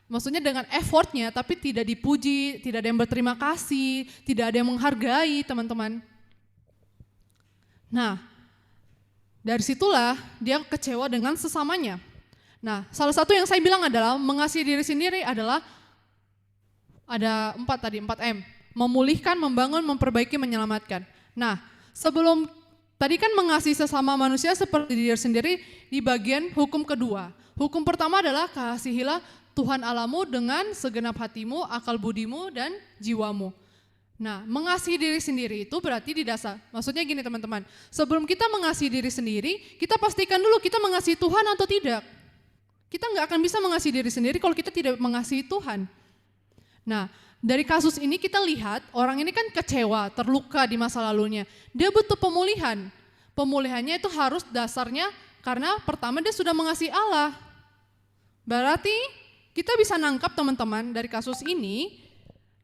maksudnya dengan effortnya, tapi tidak dipuji, tidak ada yang berterima kasih, tidak ada yang menghargai teman-teman. Nah, Dari situlah dia kecewa dengan sesamanya. Nah, salah satu yang saya bilang adalah mengasihi diri sendiri adalah ada 4M. Memulihkan, membangun, memperbaiki, menyelamatkan. Nah, sebelum tadi kan mengasihi sesama manusia seperti diri sendiri di bagian hukum kedua. Hukum pertama adalah kasihilah Tuhan Allahmu dengan segenap hatimu, akal budimu, dan jiwamu. Nah, mengasihi diri sendiri itu berarti di dasar. Maksudnya gini teman-teman, sebelum kita mengasihi diri sendiri, kita pastikan dulu kita mengasihi Tuhan atau tidak. Kita nggak akan bisa mengasihi diri sendiri kalau kita tidak mengasihi Tuhan. Nah, dari kasus ini kita lihat orang ini kan kecewa, terluka di masa lalunya. Dia butuh pemulihan. Pemulihannya itu harus dasarnya karena pertama dia sudah mengasihi Allah. Berarti kita bisa nangkap teman-teman dari kasus ini,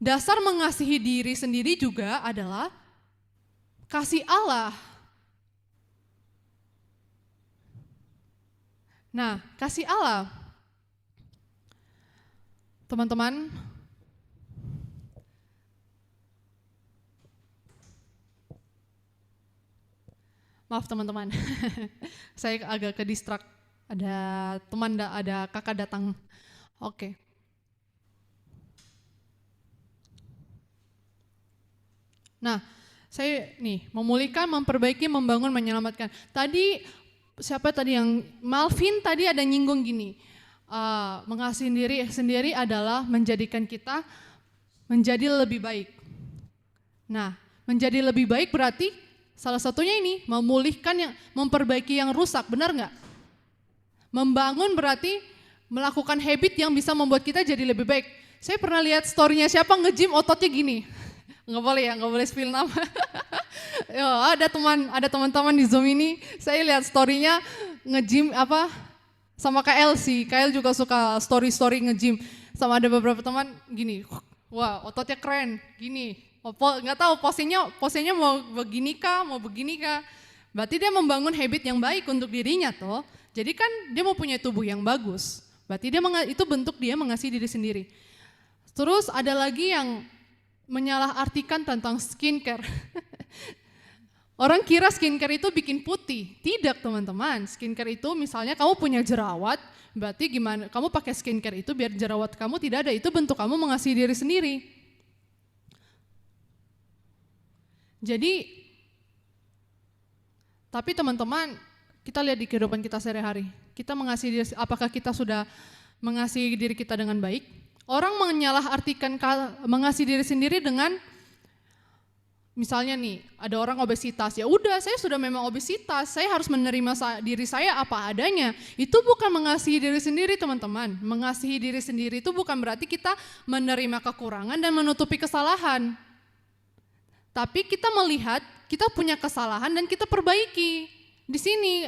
dasar mengasihi diri sendiri juga adalah kasih Allah. Nah, kasih Allah. Teman-teman, maaf teman-teman, saya agak ke distract. Ada teman, ada kakak datang. Oke. Nah, saya nih memulihkan, memperbaiki, membangun, menyelamatkan. Tadi siapa tadi yang Malvin tadi ada nyinggung gini, mengasihi diri sendiri adalah menjadikan kita menjadi lebih baik. Nah, menjadi lebih baik berarti salah satunya ini memulihkan yang memperbaiki yang rusak, benar nggak? Membangun berarti melakukan habit yang bisa membuat kita jadi lebih baik. Saya pernah lihat story-nya siapa nge-gym ototnya gini. Nggak boleh ya, nggak boleh spill nama. Ada teman-teman di Zoom ini, saya lihat story-nya nge-gym sama Kak Elsie. Kak El juga suka story-story nge-gym. Sama ada beberapa teman gini, wah ototnya keren, gini. Nggak tahu posenya mau begini kah, mau begini kah. Berarti dia membangun habit yang baik untuk dirinya toh. Jadi kan dia mau punya tubuh yang bagus. Berarti itu bentuk dia mengasihi diri sendiri. Terus ada lagi yang menyalahartikan tentang skincare. Orang kira skincare itu bikin putih. Tidak teman-teman, skincare itu misalnya kamu punya jerawat, berarti gimana? Kamu pakai skincare itu biar jerawat kamu tidak ada, itu bentuk kamu mengasihi diri sendiri. Jadi, tapi teman-teman, kita lihat di kehidupan kita sehari-hari. Kita mengasihi diri, apakah kita sudah mengasihi diri kita dengan baik? Orang menyalahartikan mengasihi diri sendiri dengan, misalnya nih, ada orang obesitas. Ya udah, saya sudah memang obesitas, saya harus menerima diri saya apa adanya. Itu bukan mengasihi diri sendiri teman-teman. Mengasihi diri sendiri itu bukan berarti kita menerima kekurangan dan menutupi kesalahan. Tapi kita melihat, kita punya kesalahan dan kita perbaiki. Di sini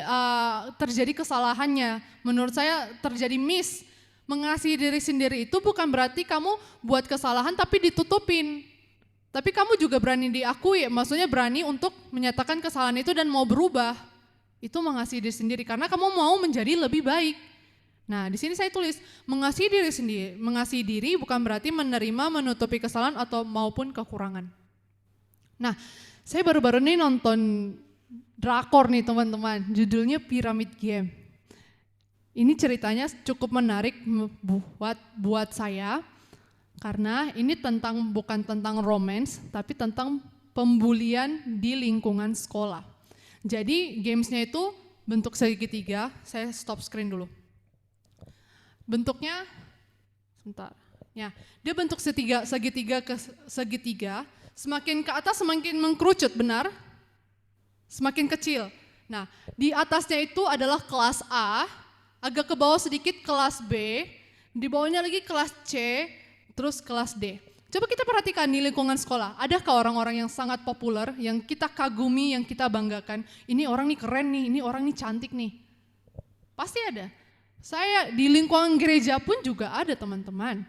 terjadi kesalahannya, menurut saya terjadi miss. Mengasihi diri sendiri itu bukan berarti kamu buat kesalahan tapi ditutupin. Tapi kamu juga berani diakui, maksudnya berani untuk menyatakan kesalahan itu dan mau berubah. Itu mengasihi diri sendiri karena kamu mau menjadi lebih baik. Nah, di sini saya tulis mengasihi diri sendiri. Mengasihi diri bukan berarti menerima, menutupi kesalahan atau maupun kekurangan. Nah, saya baru-baru ini nonton drakor nih teman-teman, judulnya Pyramid Game. Ini ceritanya cukup menarik buat saya, karena ini bukan tentang romance, tapi tentang pembulian di lingkungan sekolah. Jadi gamesnya itu bentuk segitiga, saya stop screen dulu. Bentuknya, sebentar, ya, dia bentuk segitiga ke segitiga, semakin ke atas semakin mengkerucut, benar? Semakin kecil. Nah, di atasnya itu adalah kelas A, agak ke bawah sedikit kelas B, di bawahnya lagi kelas C, terus kelas D. Coba kita perhatikan di lingkungan sekolah, adakah orang-orang yang sangat populer, yang kita kagumi, yang kita banggakan, ini orang nih keren nih, ini orang nih cantik nih. Pasti ada. Saya di lingkungan gereja pun juga ada teman-teman.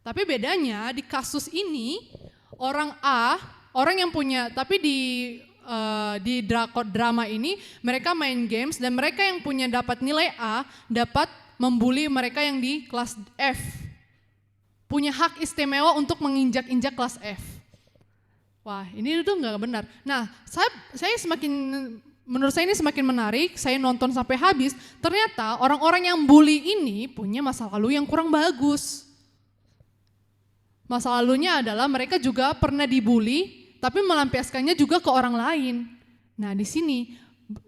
Tapi bedanya di kasus ini, orang A, orang yang punya, tapi di drama ini mereka main games dan mereka yang punya dapat nilai A dapat membuli mereka yang di kelas F. Punya hak istimewa untuk menginjak-injak kelas F. Wah, ini itu nggak benar. Nah, saya semakin menurut saya ini semakin menarik, saya nonton sampai habis, ternyata orang-orang yang bully ini punya masa lalu yang kurang bagus. Masa lalunya adalah mereka juga pernah dibully, tapi melampiaskannya juga ke orang lain. Nah di sini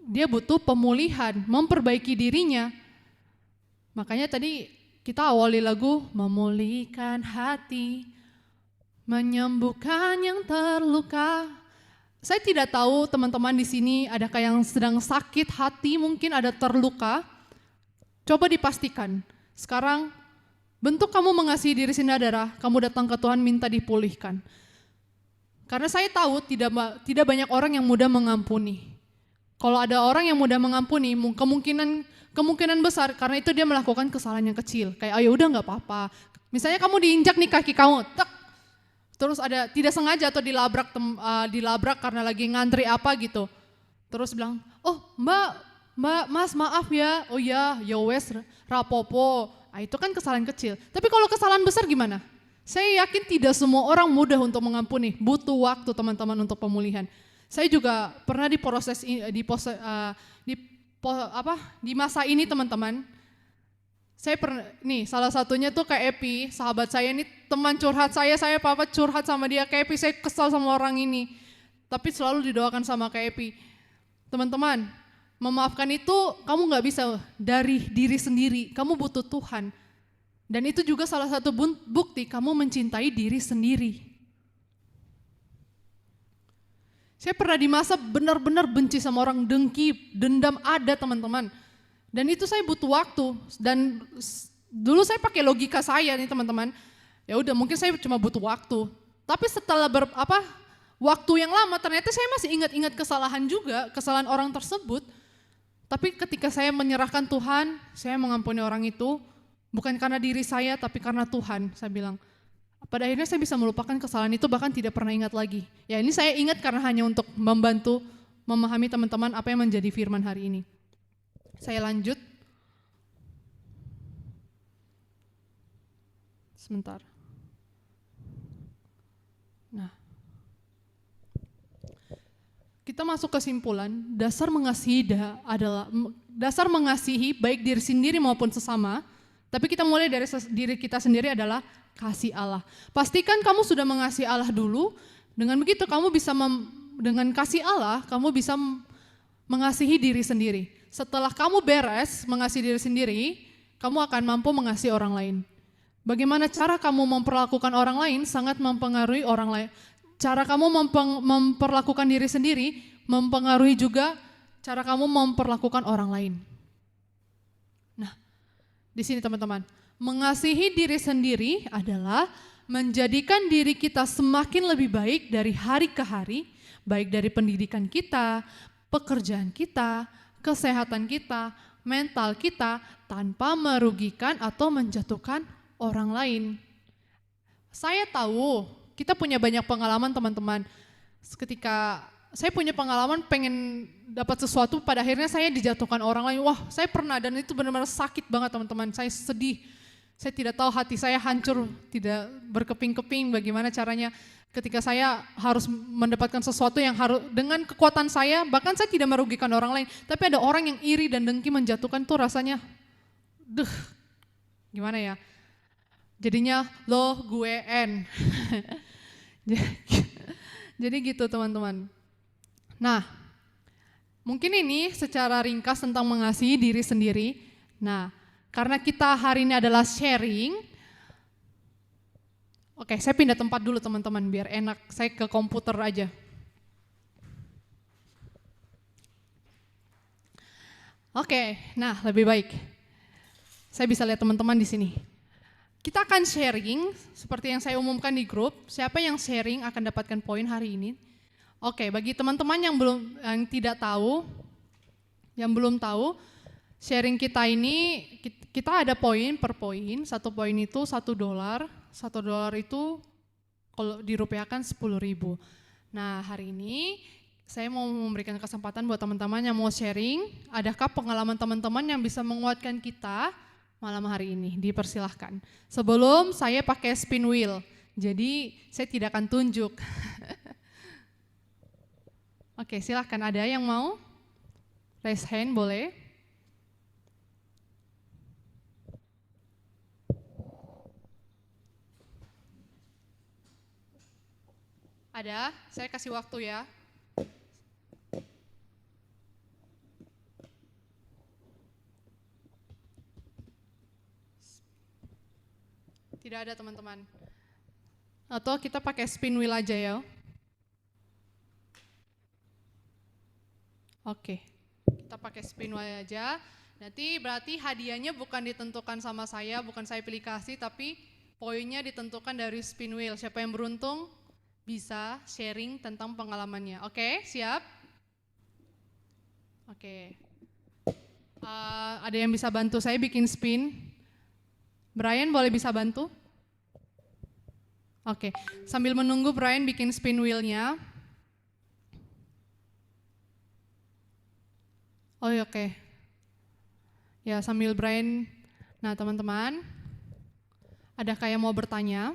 dia butuh pemulihan, memperbaiki dirinya. Makanya tadi kita awali lagu, memulihkan hati, menyembuhkan yang terluka. Saya tidak tahu teman-teman di sini adakah yang sedang sakit hati, mungkin ada terluka. Coba dipastikan, sekarang bentuk kamu mengasihi diri sendiri adalah kamu datang ke Tuhan minta dipulihkan. Karena saya tahu tidak banyak orang yang mudah mengampuni. Kalau ada orang yang mudah mengampuni, kemungkinan besar karena itu dia melakukan kesalahan yang kecil. Kayak ya udah nggak apa-apa. Misalnya kamu diinjak nih kaki kamu, tek. Terus ada tidak sengaja atau dilabrak karena lagi ngantri apa gitu. Terus bilang, oh mas maaf ya, oh ya wes rapopo. Nah, itu kan kesalahan kecil. Tapi kalau kesalahan besar gimana? Saya yakin tidak semua orang mudah untuk mengampuni. Butuh waktu teman-teman untuk pemulihan. Saya juga pernah di masa ini teman-teman. Saya pernah, nih salah satunya tuh Kak Epi, sahabat saya ini teman curhat saya curhat sama dia, Kak Epi saya kesal sama orang ini. Tapi selalu didoakan sama Kak Epi. Teman-teman, memaafkan itu kamu gak bisa dari diri sendiri, kamu butuh Tuhan. Dan itu juga salah satu bukti kamu mencintai diri sendiri. Saya pernah di masa benar-benar benci sama orang, dengki, dendam ada teman-teman. Dan itu saya butuh waktu dan dulu saya pakai logika saya nih teman-teman. Ya udah mungkin saya cuma butuh waktu. Tapi setelah waktu yang lama ternyata saya masih ingat-ingat kesalahan orang tersebut. Tapi ketika saya menyerahkan Tuhan, saya mengampuni orang itu bukan karena diri saya tapi karena Tuhan. Saya bilang, pada akhirnya saya bisa melupakan kesalahan itu bahkan tidak pernah ingat lagi. Ya ini saya ingat karena hanya untuk membantu memahami teman-teman apa yang menjadi firman hari ini. Saya lanjut. Sebentar. Nah. Kita masuk kesimpulan, dasar mengasihi baik diri sendiri maupun sesama, tapi kita mulai dari diri kita sendiri adalah kasih Allah. Pastikan kamu sudah mengasihi Allah dulu, dengan begitu kamu bisa dengan kasih Allah, kamu bisa mengasihi diri sendiri. Setelah kamu beres mengasihi diri sendiri, kamu akan mampu mengasihi orang lain. Bagaimana cara kamu memperlakukan orang lain sangat mempengaruhi orang lain. Cara kamu memperlakukan diri sendiri mempengaruhi juga cara kamu memperlakukan orang lain. Nah, di sini teman-teman, mengasihi diri sendiri adalah menjadikan diri kita semakin lebih baik dari hari ke hari, baik dari pendidikan kita, pekerjaan kita, kesehatan kita, mental kita, tanpa merugikan atau menjatuhkan orang lain. Saya tahu kita punya banyak pengalaman teman-teman. Ketika saya punya pengalaman pengen dapat sesuatu, pada akhirnya saya dijatuhkan orang lain. Wah, saya pernah dan itu benar-benar sakit banget teman-teman. Saya sedih. Saya tidak tahu hati saya hancur, tidak berkeping-keping bagaimana caranya ketika saya harus mendapatkan sesuatu yang harus dengan kekuatan saya, bahkan saya tidak merugikan orang lain, tapi ada orang yang iri dan dengki menjatuhkan tuh rasanya, gimana ya? Jadinya lo, gue, N. Jadi gitu teman-teman. Nah, mungkin ini secara ringkas tentang mengasihi diri sendiri. Nah, karena kita hari ini adalah sharing, oke, saya pindah tempat dulu teman-teman biar enak. Saya ke komputer aja. Oke, nah lebih baik. Saya bisa lihat teman-teman di sini. Kita akan sharing seperti yang saya umumkan di grup. Siapa yang sharing akan dapatkan poin hari ini. Oke, bagi teman-teman yang belum tahu, sharing kita ini kita ada poin per poin. Satu poin itu $1. $1 itu kalau dirupiahkan 10.000. Nah hari ini saya mau memberikan kesempatan buat teman-teman yang mau sharing. Adakah pengalaman teman-teman yang bisa menguatkan kita malam hari ini? Dipersilahkan. Sebelum saya pakai spin wheel, jadi saya tidak akan tunjuk. Oke, silahkan, ada yang mau? Raise hand boleh. Ada? Saya kasih waktu ya. Tidak ada teman-teman. Atau kita pakai spin wheel aja ya. Oke, kita pakai spin wheel aja. Nanti berarti hadiahnya bukan ditentukan sama saya, bukan saya pilih kasih, tapi poinnya ditentukan dari spin wheel. Siapa yang beruntung bisa sharing tentang pengalamannya. Oke, siap? Oke. Ada yang bisa bantu saya bikin spin? Brian boleh bisa bantu? Oke, sambil menunggu Brian bikin spin wheel-nya. Oh iya, oke. Ya sambil Brian, nah teman-teman, ada kayak mau bertanya?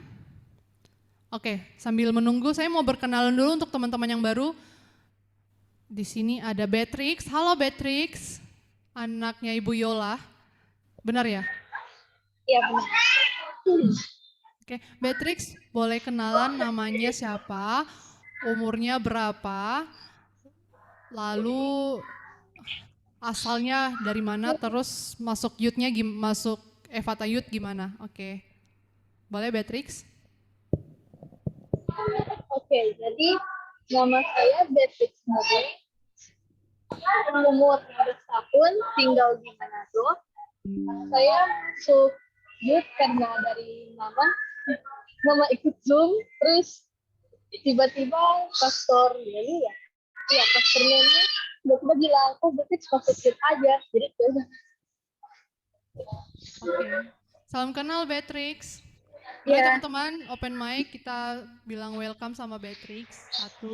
Oke, sambil menunggu saya mau berkenalan dulu untuk teman-teman yang baru. Di sini ada Beatrix. Halo Beatrix, anaknya Ibu Yola. Benar ya? Iya benar. Oke, Beatrix boleh kenalan namanya siapa, umurnya berapa, lalu asalnya dari mana, terus masuk youth-nya masuk Evata Youth gimana? Oke. Boleh Beatrix? Oke, jadi nama saya Beatrix Mobe. Umur 16 tahun, tinggal di Manado. Saya masuk youth karena dari mama ikut Zoom, terus tiba-tiba Pastor Nelly ya. Iya, Pastor Nelly tiba-tiba bilang, oh Beatrix masuk youth aja. Jadi ya udah. Oke. Salam kenal Beatrix. Ya. Oke teman-teman, open mic kita bilang welcome sama Beatrix. 1,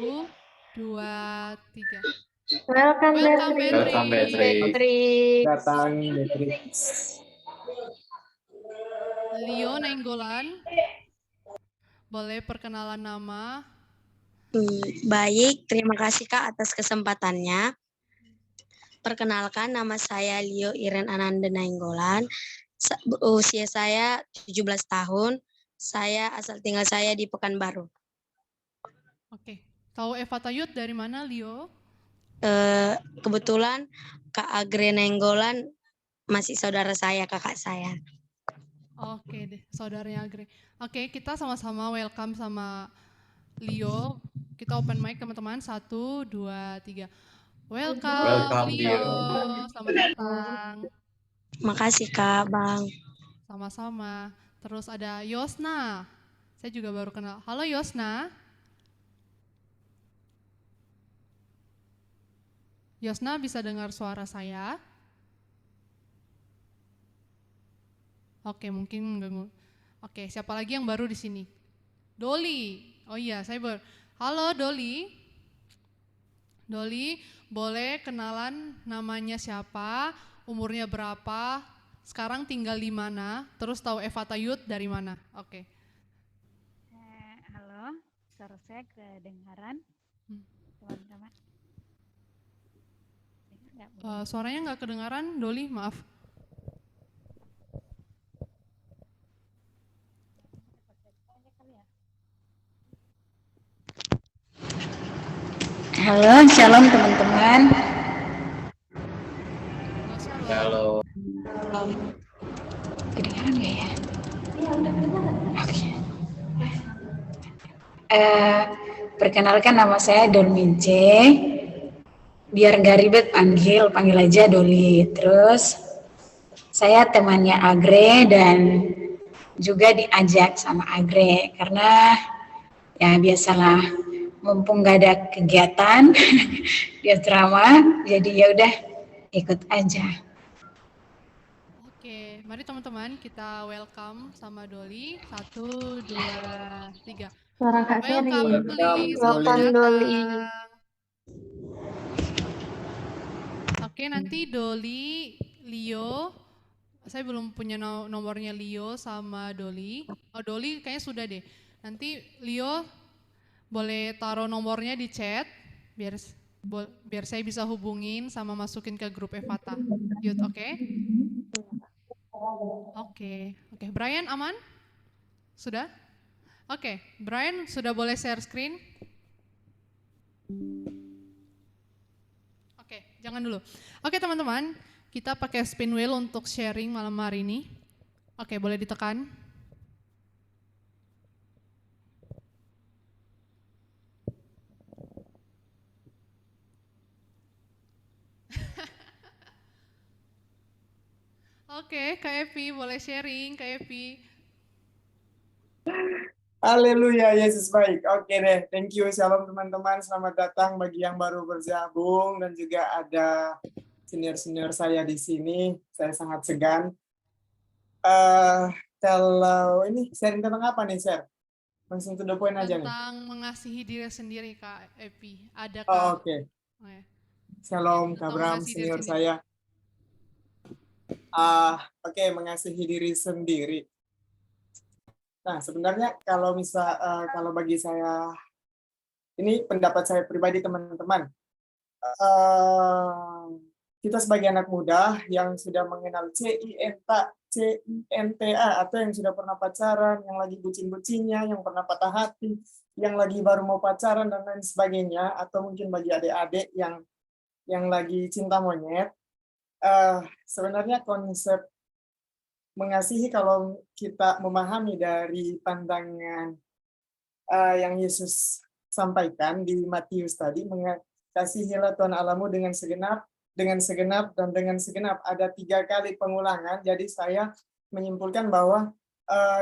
2, 3. Welcome, Beatrix. Welcome, Beatrix. Datang Beatrix. Leo Nainggolan. Boleh perkenalan nama? Baik, terima kasih Kak atas kesempatannya. Perkenalkan, nama saya Leo Iren Ananda Nainggolan. Usia saya 17 tahun. Saya asal tinggal saya di Pekanbaru. Oke. Tahu Evata Youth dari mana, Leo? Kebetulan Kak Agre Nainggolan masih saudara saya, kakak saya. Oke deh, saudaranya Agre. Oke, kita sama-sama welcome sama Leo. Kita open mic teman-teman. 1, 2, 3. Welcome Leo. Selamat datang. Makasih Kak, Bang. Sama-sama. Terus ada Yosna. Saya juga baru kenal. Halo Yosna. Yosna bisa dengar suara saya? Oke, mungkin enggak. Oke, siapa lagi yang baru di sini? Doli. Oh iya, saya baru. Halo Doli. Doli, boleh kenalan namanya siapa, umurnya berapa, sekarang tinggal di mana, terus tahu Evata Youth dari mana? Oke. Halo, suara saya kedengaran, teman-teman. Suaranya nggak kedengaran, Doli, maaf. Halo, shalom teman-teman. Halo. Kedengaran nggak ya? Oke. Perkenalkan nama saya Dormince. Biar nggak ribet panggil aja Doli. Terus saya temannya Agre dan juga diajak sama Agre karena ya biasalah mumpung nggak ada kegiatan di asrama, jadi ya udah ikut aja. Oke, mari teman-teman kita welcome sama Doli. 1, 2, 3. Suara Kak Seri. Welcome Doli. Oke, nanti Doli, Leo, saya belum punya nomornya Leo sama Doli. Oh Doli kayaknya sudah deh. Nanti Leo boleh taruh nomornya di chat, biar biar saya bisa hubungin sama masukin ke grup Evata Youth, oke? Oke. Brian aman? Sudah? Oke, Brian sudah boleh share screen? Oke, jangan dulu. Oke teman-teman, kita pakai spin wheel untuk sharing malam hari ini. Oke, boleh ditekan. Oke, Kak Evi boleh sharing, Kak Evi. Haleluya, Yesus baik. Oke deh, thank you. Shalom teman-teman, selamat datang bagi yang baru bergabung dan juga ada senior-senior saya di sini. Saya sangat segan. Kalau ini sharing tentang apa nih, share? Langsung to the point aja nih. Tentang mengasihi diri sendiri, Kak Evi. Ada Kak? Oh, oke. Oh, ya. Shalom, Tentang Kak Bram, mengasihi diri senior sendiri. saya. Oke, mengasihi diri sendiri. Nah, sebenarnya kalau bagi saya, ini pendapat saya pribadi teman-teman. Kita sebagai anak muda yang sudah mengenal CINTA atau yang sudah pernah pacaran, yang lagi bucin-bucinnya, yang pernah patah hati, yang lagi baru mau pacaran dan lain sebagainya, atau mungkin bagi adik-adik yang lagi cinta monyet, sebenarnya konsep mengasihi kalau kita memahami dari pandangan yang Yesus sampaikan di Matius tadi, mengasihilah Tuhan Allahmu dengan segenap, dan dengan segenap. Ada 3 kali pengulangan, jadi saya menyimpulkan bahwa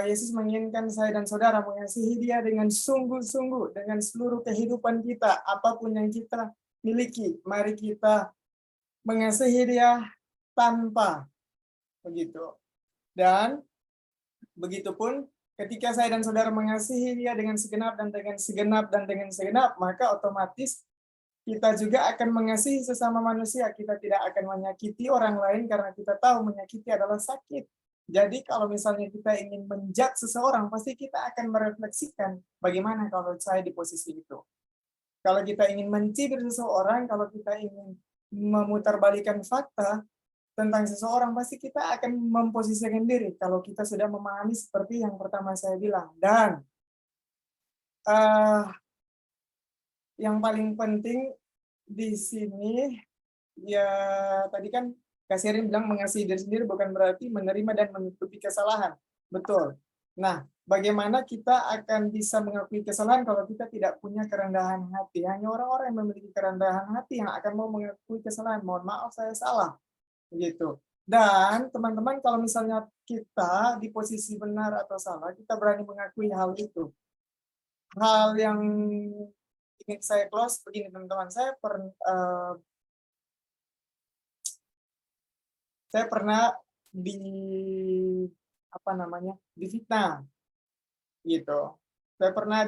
Yesus menginginkan saya dan saudara mengasihi dia dengan sungguh-sungguh, dengan seluruh kehidupan kita, apapun yang kita miliki, mari kita mengasihi dia tanpa begitu. Dan begitupun ketika saya dan saudara mengasihi dia dengan segenap, maka otomatis kita juga akan mengasihi sesama manusia. Kita tidak akan menyakiti orang lain karena kita tahu menyakiti adalah sakit. Jadi kalau misalnya kita ingin menjudge seseorang, pasti kita akan merefleksikan bagaimana kalau saya di posisi itu. Kalau kita ingin mencibir seseorang, kalau kita ingin memutarbalikkan fakta tentang seseorang, pasti kita akan memposisikan diri kalau kita sudah memahami seperti yang pertama saya bilang. Dan yang paling penting di sini, ya tadi kan Kak Sherin bilang mengasihi diri sendiri bukan berarti menerima dan menutupi kesalahan. Betul. Nah, bagaimana kita akan bisa mengakui kesalahan kalau kita tidak punya kerendahan hati? Hanya orang-orang yang memiliki kerendahan hati yang akan mau mengakui kesalahan. Mohon maaf, saya salah. Begitu. Dan teman-teman, kalau misalnya kita di posisi benar atau salah, kita berani mengakui hal itu. Hal yang ingin saya close begini teman-teman, saya pernah difitnah gitu. Saya pernah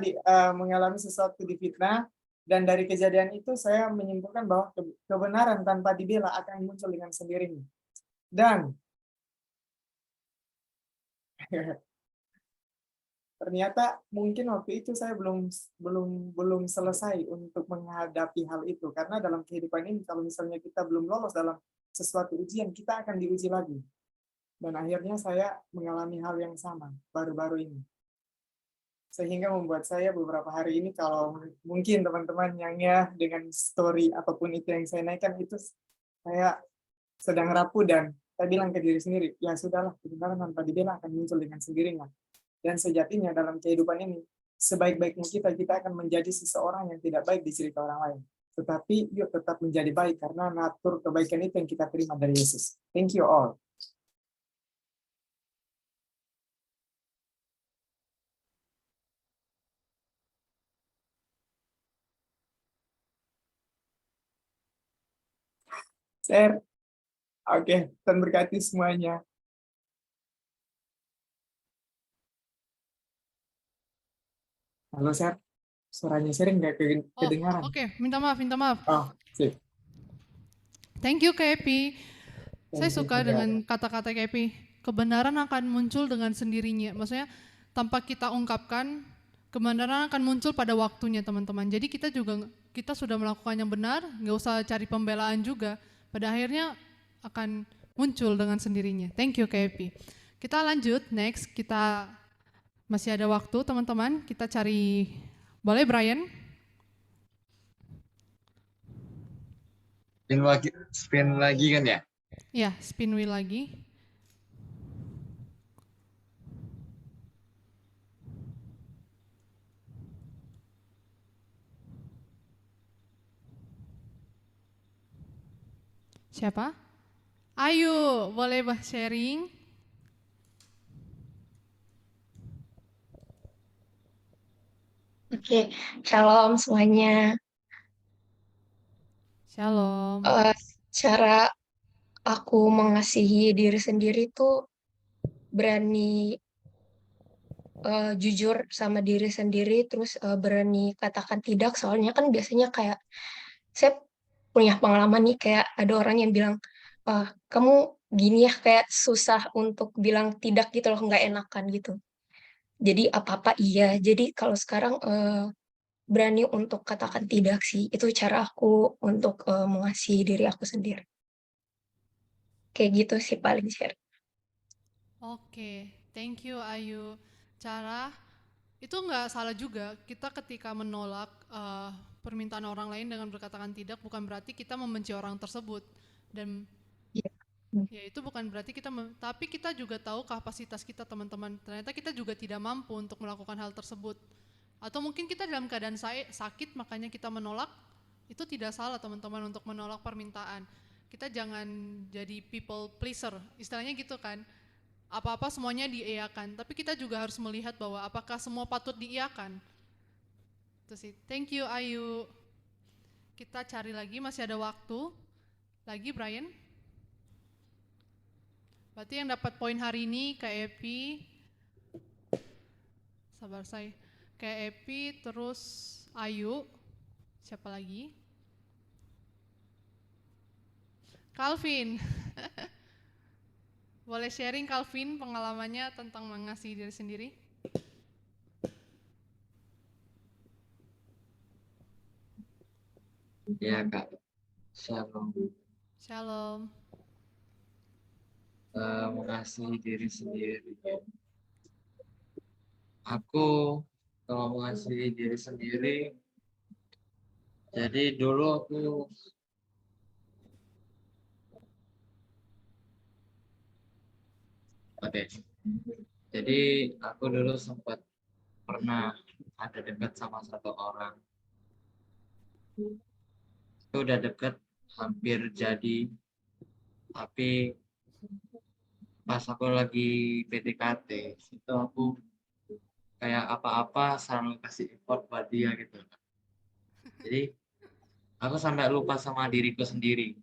mengalami sesuatu di fitnah, dan dari kejadian itu saya menyimpulkan bahwa kebenaran tanpa dibela akan muncul dengan sendirinya. Dan ternyata mungkin waktu itu saya belum selesai untuk menghadapi hal itu, karena dalam kehidupan ini kalau misalnya kita belum lolos dalam sesuatu ujian, kita akan diuji lagi. Dan akhirnya saya mengalami hal yang sama baru-baru ini. Sehingga membuat saya beberapa hari ini, kalau mungkin teman-teman yang ya dengan story apapun itu yang saya naikkan, itu saya sedang rapuh dan saya bilang ke diri sendiri, ya sudahlah, kebenaran tanpa dibela akan muncul dengan sendirinya. Dan sejatinya dalam kehidupan ini, sebaik-baiknya kita akan menjadi seseorang yang tidak baik di cerita orang lain. Tetapi yuk tetap menjadi baik, karena natur kebaikan itu yang kita terima dari Yesus. Thank you all. Share. Oke, Tuhan berkati semuanya. Halo, share. Suaranya sharing nggak kedengaran? Oke, minta maaf. Oh, sip. Thank you, Kak Epi. Saya Thank you suka juga. dengan kata-kata Kak Epi. Kebenaran akan muncul dengan sendirinya. Maksudnya tanpa kita ungkapkan, Kebenaran akan muncul pada waktunya teman-teman. Jadi kita sudah melakukan yang benar, nggak usah cari pembelaan juga. Pada akhirnya akan muncul dengan sendirinya. Thank you KFP. Kita lanjut, next. Kita masih ada waktu teman-teman. Kita cari, boleh Brian? Spin lagi kan ya? Ya, spin wheel lagi. Siapa? Ayu, boleh sharing? Oke, shalom semuanya. Shalom. Cara aku mengasihi diri sendiri tuh berani jujur sama diri sendiri, terus berani katakan tidak. Soalnya kan biasanya kayak saya punya pengalaman nih, kayak ada orang yang bilang, kamu gini ya, kayak susah untuk bilang tidak gitu loh, nggak enakan gitu. Jadi apa-apa iya. Jadi kalau sekarang berani untuk katakan tidak sih. Itu cara aku untuk mengasihi diri aku sendiri. Kayak gitu sih paling share. Oke, thank you Ayu. Cara itu nggak salah juga. Kita ketika menolak permintaan orang lain dengan berkatakan tidak, bukan berarti kita membenci orang tersebut. Dan ya itu bukan berarti kita, tapi kita juga tahu kapasitas kita teman-teman. Ternyata kita juga tidak mampu untuk melakukan hal tersebut. Atau mungkin kita dalam keadaan sakit, makanya kita menolak. Itu tidak salah teman-teman untuk menolak permintaan. Kita jangan jadi people pleaser, istilahnya gitu kan. Apa-apa semuanya diiyakan, tapi kita juga harus melihat bahwa apakah semua patut diiyakan. Itu sih. Thank you Ayu. Kita cari lagi, masih ada waktu. Lagi Brian. Berarti yang dapat poin hari ini Kak Epi. Sabar saya. Kak Epi, terus Ayu. Siapa lagi? Calvin. Boleh sharing Calvin pengalamannya tentang mengasihi diri sendiri? Ya Kak, shalom. Shalom. Mengasihi diri sendiri. Aku kalau mengasihi diri sendiri, jadi dulu aku jadi aku dulu sempat pernah ada dekat sama satu orang. Itu udah deket, hampir jadi, tapi pas aku lagi PDKT, itu aku kayak apa-apa selalu kasih effort buat dia gitu. Jadi aku sampai lupa sama diriku sendiri.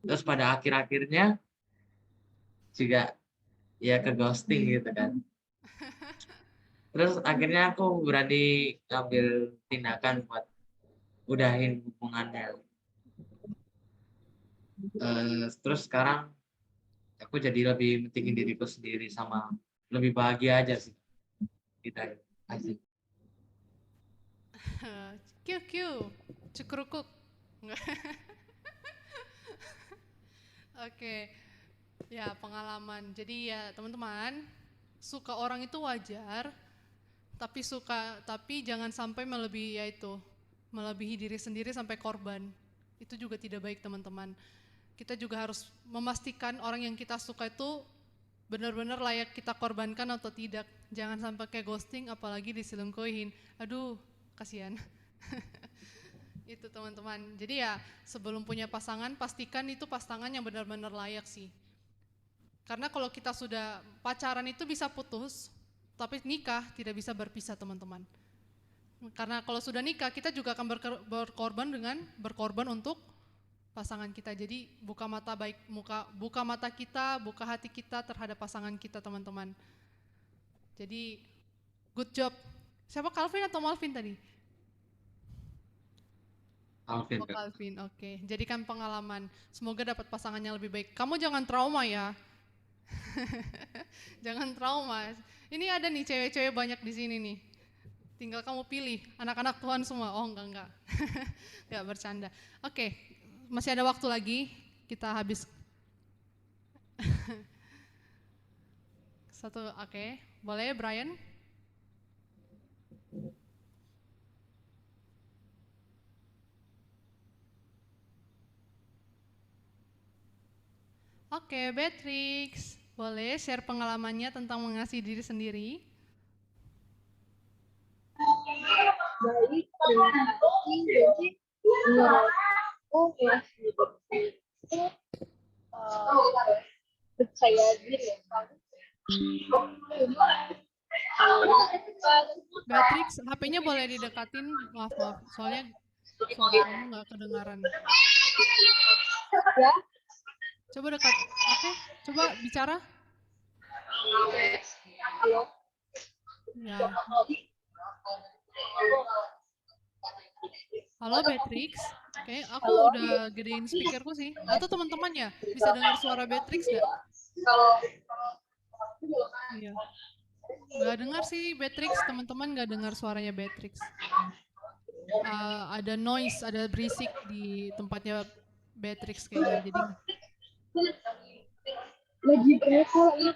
Terus pada akhir-akhirnya juga ya ke ghosting gitu kan. Terus akhirnya aku berani ngambil tindakan buat udahin hubungannya. Terus sekarang aku jadi lebih mentingin diriku sendiri sama lebih bahagia aja sih. Kita asik. QQ, cukrukuk. Oke, ya pengalaman. Jadi ya teman-teman, suka orang itu wajar, tapi jangan sampai melebihi diri sendiri sampai korban. Itu juga tidak baik teman-teman. Kita juga harus memastikan orang yang kita suka itu benar-benar layak kita korbankan atau tidak. Jangan sampai kayak ghosting, apalagi diselingkuhin. Aduh, kasihan. Itu teman-teman. Jadi ya sebelum punya pasangan, pastikan itu pasangan yang benar-benar layak sih. Karena kalau kita sudah pacaran itu bisa putus, tapi nikah tidak bisa berpisah teman-teman. Karena kalau sudah nikah, kita juga akan berkorban untuk pasangan kita. Jadi buka mata kita, buka hati kita terhadap pasangan kita teman-teman. Jadi good job. Siapa, Calvin atau Malvin tadi? Calvin. Calvin, oke. Jadikan pengalaman. Semoga dapat pasangan yang lebih baik. Kamu jangan trauma ya. Jangan trauma. Ini ada nih cewek-cewek banyak di sini nih. Tinggal kamu pilih, anak-anak Tuhan semua. Oh enggak. Enggak bercanda. Oke, masih ada waktu lagi. Kita habis. Satu, oke. Boleh Brian? Oke, Beatrix. Boleh share pengalamannya tentang mengasihi diri sendiri? Baik, terima kasih. Jadi, menurut aku mengasihi diri itu percaya diri. Beatrix, HP-nya boleh didekatin. Maaf, soalnya suara kamu nggak kedengaran. Ya. Coba dekat. Oke, coba bicara. Halo. Ya. Halo Beatrix. Oke, aku udah gedein speakerku sih. Atau teman-teman ya bisa dengar suara Beatrix nggak? Iya. Nggak dengar sih Beatrix, teman-teman nggak dengar suaranya Beatrix. Ada noise, ada berisik di tempatnya Beatrix kayaknya. Jadi Lagi bermasalah ini.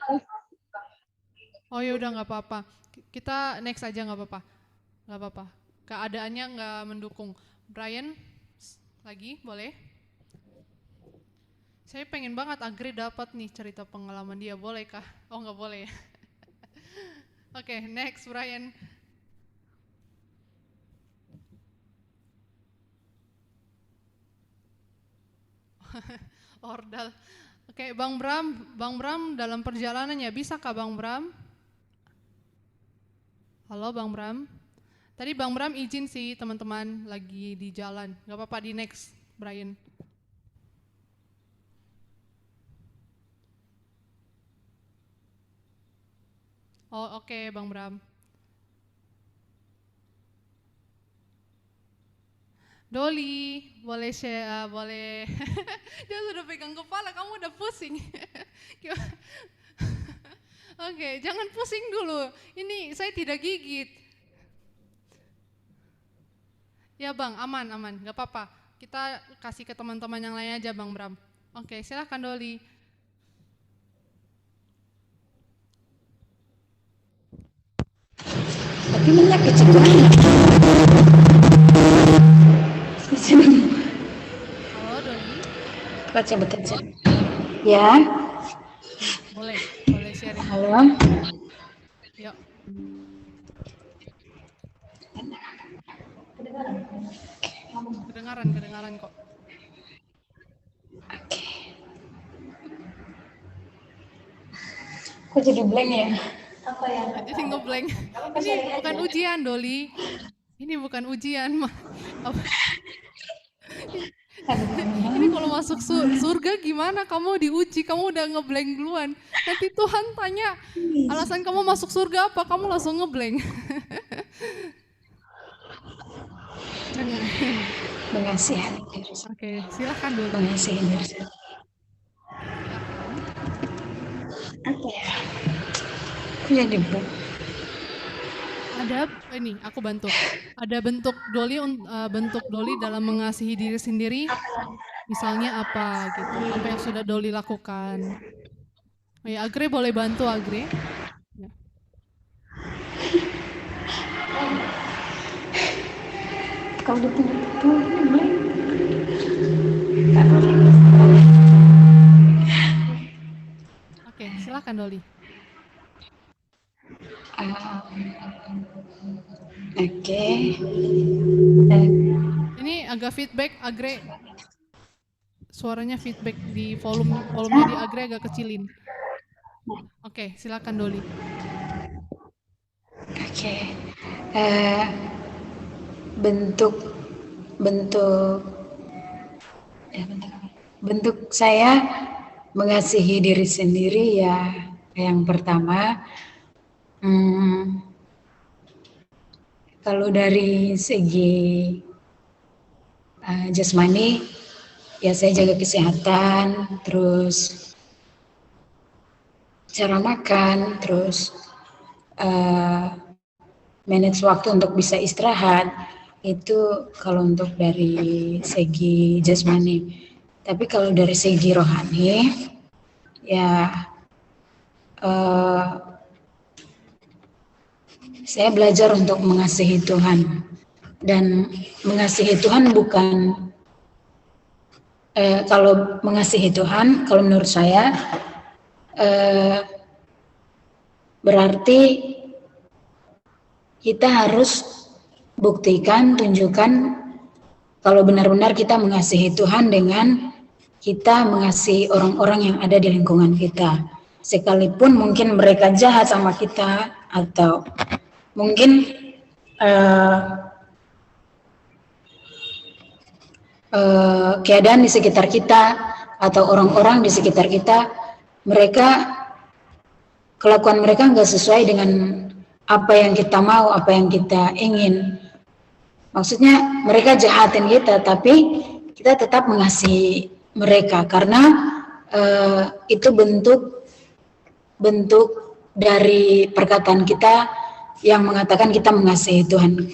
oh ya udah nggak apa-apa. Kita next aja nggak apa-apa. Nggak apa-apa. Keadaannya nggak mendukung. Brian lagi boleh? Saya pengen banget Agri dapat nih cerita pengalaman dia, boleh kah? Oh nggak boleh ya. Oke, next Brian. Ordal. Oke, Bang Bram dalam perjalanannya bisa kah Bang Bram? Halo Bang Bram. Tadi Bang Bram izin sih teman-teman lagi di jalan. Gak apa-apa di next Brian. Oh oke, Bang Bram. Doli, boleh share, boleh. Dia sudah pegang kepala, kamu udah pusing. Oke, jangan pusing dulu. Ini saya tidak gigit. Ya Bang, aman, gak apa-apa. Kita kasih ke teman-teman yang lain aja Bang Bram. Oke, silahkan Doli. Tapi menyakit juga. Halo Doli. Baca bekerja. Ya. Boleh sharing. Halo. Yuk. Kedengaran kok. Kok jadi blank ya? Apa ya? Jadi ngeblank. Ini bukan ujian Doli. Ini bukan ujian. Ini kalau masuk surga gimana? Kamu diuji, kamu udah ngeblank duluan. Nanti Tuhan tanya, alasan kamu masuk surga apa? Kamu langsung ngeblank. Mengasihi diri. Oke, silakan dulu. Mengasihi diri. Apa ya? Aku jadi blank. Ada ini, aku bantu. Ada bentuk Doli dalam mengasihi diri sendiri. Misalnya apa gitu? Apa yang sudah Doli lakukan? Oh ya, Agre boleh bantu Agre. Ya. Kau udah punya itu blank. Oke, silakan Doli. Oke. Ini agak feedback Agre. Suaranya feedback di volumenya di Agre agak kecilin. Oke, silakan Doli. Oke. Bentuk saya mengasihi diri sendiri ya yang pertama kalau dari segi jasmani ya saya jaga kesehatan, terus cara makan, terus manage waktu untuk bisa istirahat. Itu kalau untuk dari segi jasmani. Tapi kalau dari segi rohani, ya saya belajar untuk mengasihi Tuhan. Dan mengasihi Tuhan bukan, kalau mengasihi Tuhan, kalau menurut saya, berarti kita harus buktikan, tunjukkan kalau benar-benar kita mengasihi Tuhan dengan kita mengasihi orang-orang yang ada di lingkungan kita. Sekalipun mungkin mereka jahat sama kita, atau mungkin keadaan di sekitar kita atau orang-orang di sekitar kita, mereka kelakuan mereka nggak sesuai dengan apa yang kita mau, apa yang kita ingin. Maksudnya mereka jahatin kita, tapi kita tetap mengasihi mereka karena itu bentuk dari perkataan kita yang mengatakan kita mengasihi Tuhan.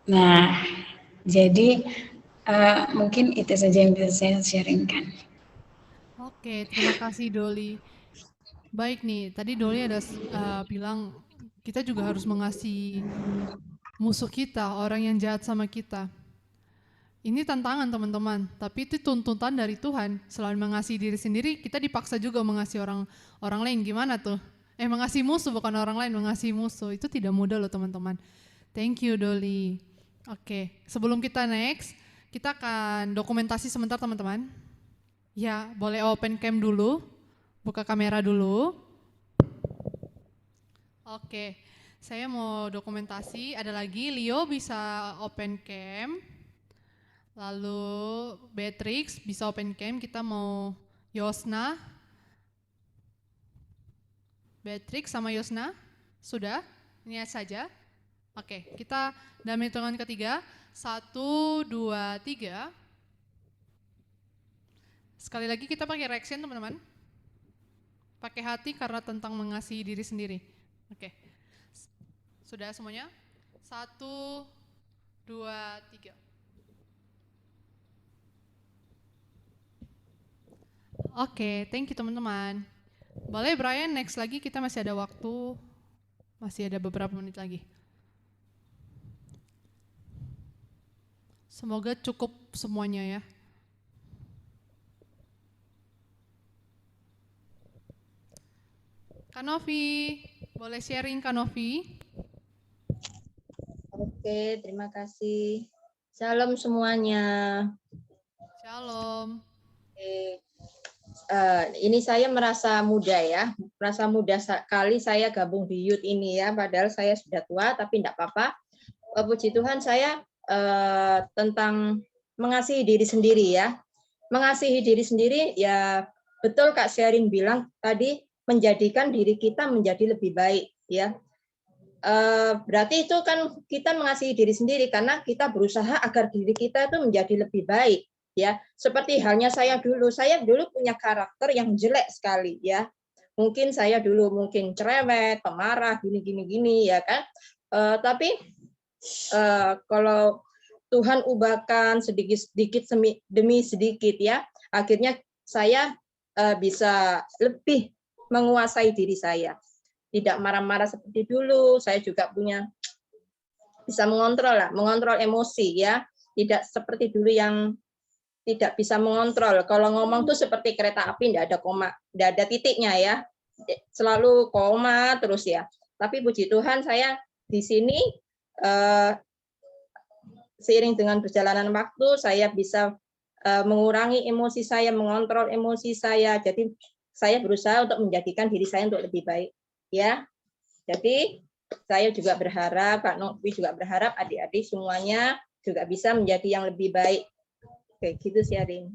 Nah, jadi mungkin itu saja yang bisa saya sharingkan. Oke, terima kasih Doli. Baik nih, tadi Doli ada bilang kita juga harus mengasihi musuh kita, orang yang jahat sama kita. Ini tantangan teman-teman, tapi itu tuntutan dari Tuhan. Selain mengasihi diri sendiri, kita dipaksa juga mengasihi orang lain. Gimana tuh? Mengasihi musuh, bukan orang lain, mengasihi musuh. Itu tidak mudah loh teman-teman. Thank you Doli. Oke, sebelum kita next, kita akan dokumentasi sebentar teman-teman. Ya, boleh open cam dulu, buka kamera dulu. Oke, saya mau dokumentasi, ada lagi, Leo bisa open cam. Lalu Beatrix bisa open cam, kita mau Yosna. Beatrix sama Yosna, sudah? Ini saja. Oke, kita dalam hitungan ketiga, 1, 2, 3. Sekali lagi kita pakai reaction teman-teman. Pakai hati karena tentang mengasihi diri sendiri. Oke, sudah semuanya? 1, 2, 3. Oke, thank you teman-teman. Boleh Brian, next lagi, kita masih ada waktu. Masih ada beberapa menit lagi. Semoga cukup semuanya ya. Kanovi, boleh sharing Kanovi? Oke, terima kasih. Shalom semuanya. Shalom. Ini saya merasa muda ya, merasa muda sekali saya gabung di youth ini ya, padahal saya sudah tua tapi tidak apa-apa. Puji Tuhan, saya tentang mengasihi diri sendiri ya. Mengasihi diri sendiri ya, betul Kak Sherin bilang tadi, menjadikan diri kita menjadi lebih baik ya. Berarti itu kan kita mengasihi diri sendiri karena kita berusaha agar diri kita itu menjadi lebih baik ya. Seperti halnya saya dulu punya karakter yang jelek sekali ya. Mungkin saya dulu cerewet, pemarah, gini ya kan. Tapi kalau Tuhan ubahkan sedikit demi sedikit ya, akhirnya saya bisa lebih menguasai diri saya. Tidak marah-marah seperti dulu, saya juga bisa mengontrol emosi ya. Tidak seperti dulu yang tidak bisa mengontrol. Kalau ngomong tuh seperti kereta api, tidak ada koma, tidak ada titiknya ya. Selalu koma terus ya. Tapi puji Tuhan saya di sini seiring dengan perjalanan waktu saya bisa mengurangi emosi saya, mengontrol emosi saya. Jadi saya berusaha untuk menjadikan diri saya untuk lebih baik. Ya, jadi saya juga berharap, Kak Novi juga berharap adik-adik semuanya juga bisa menjadi yang lebih baik. Oke, gitu sharing.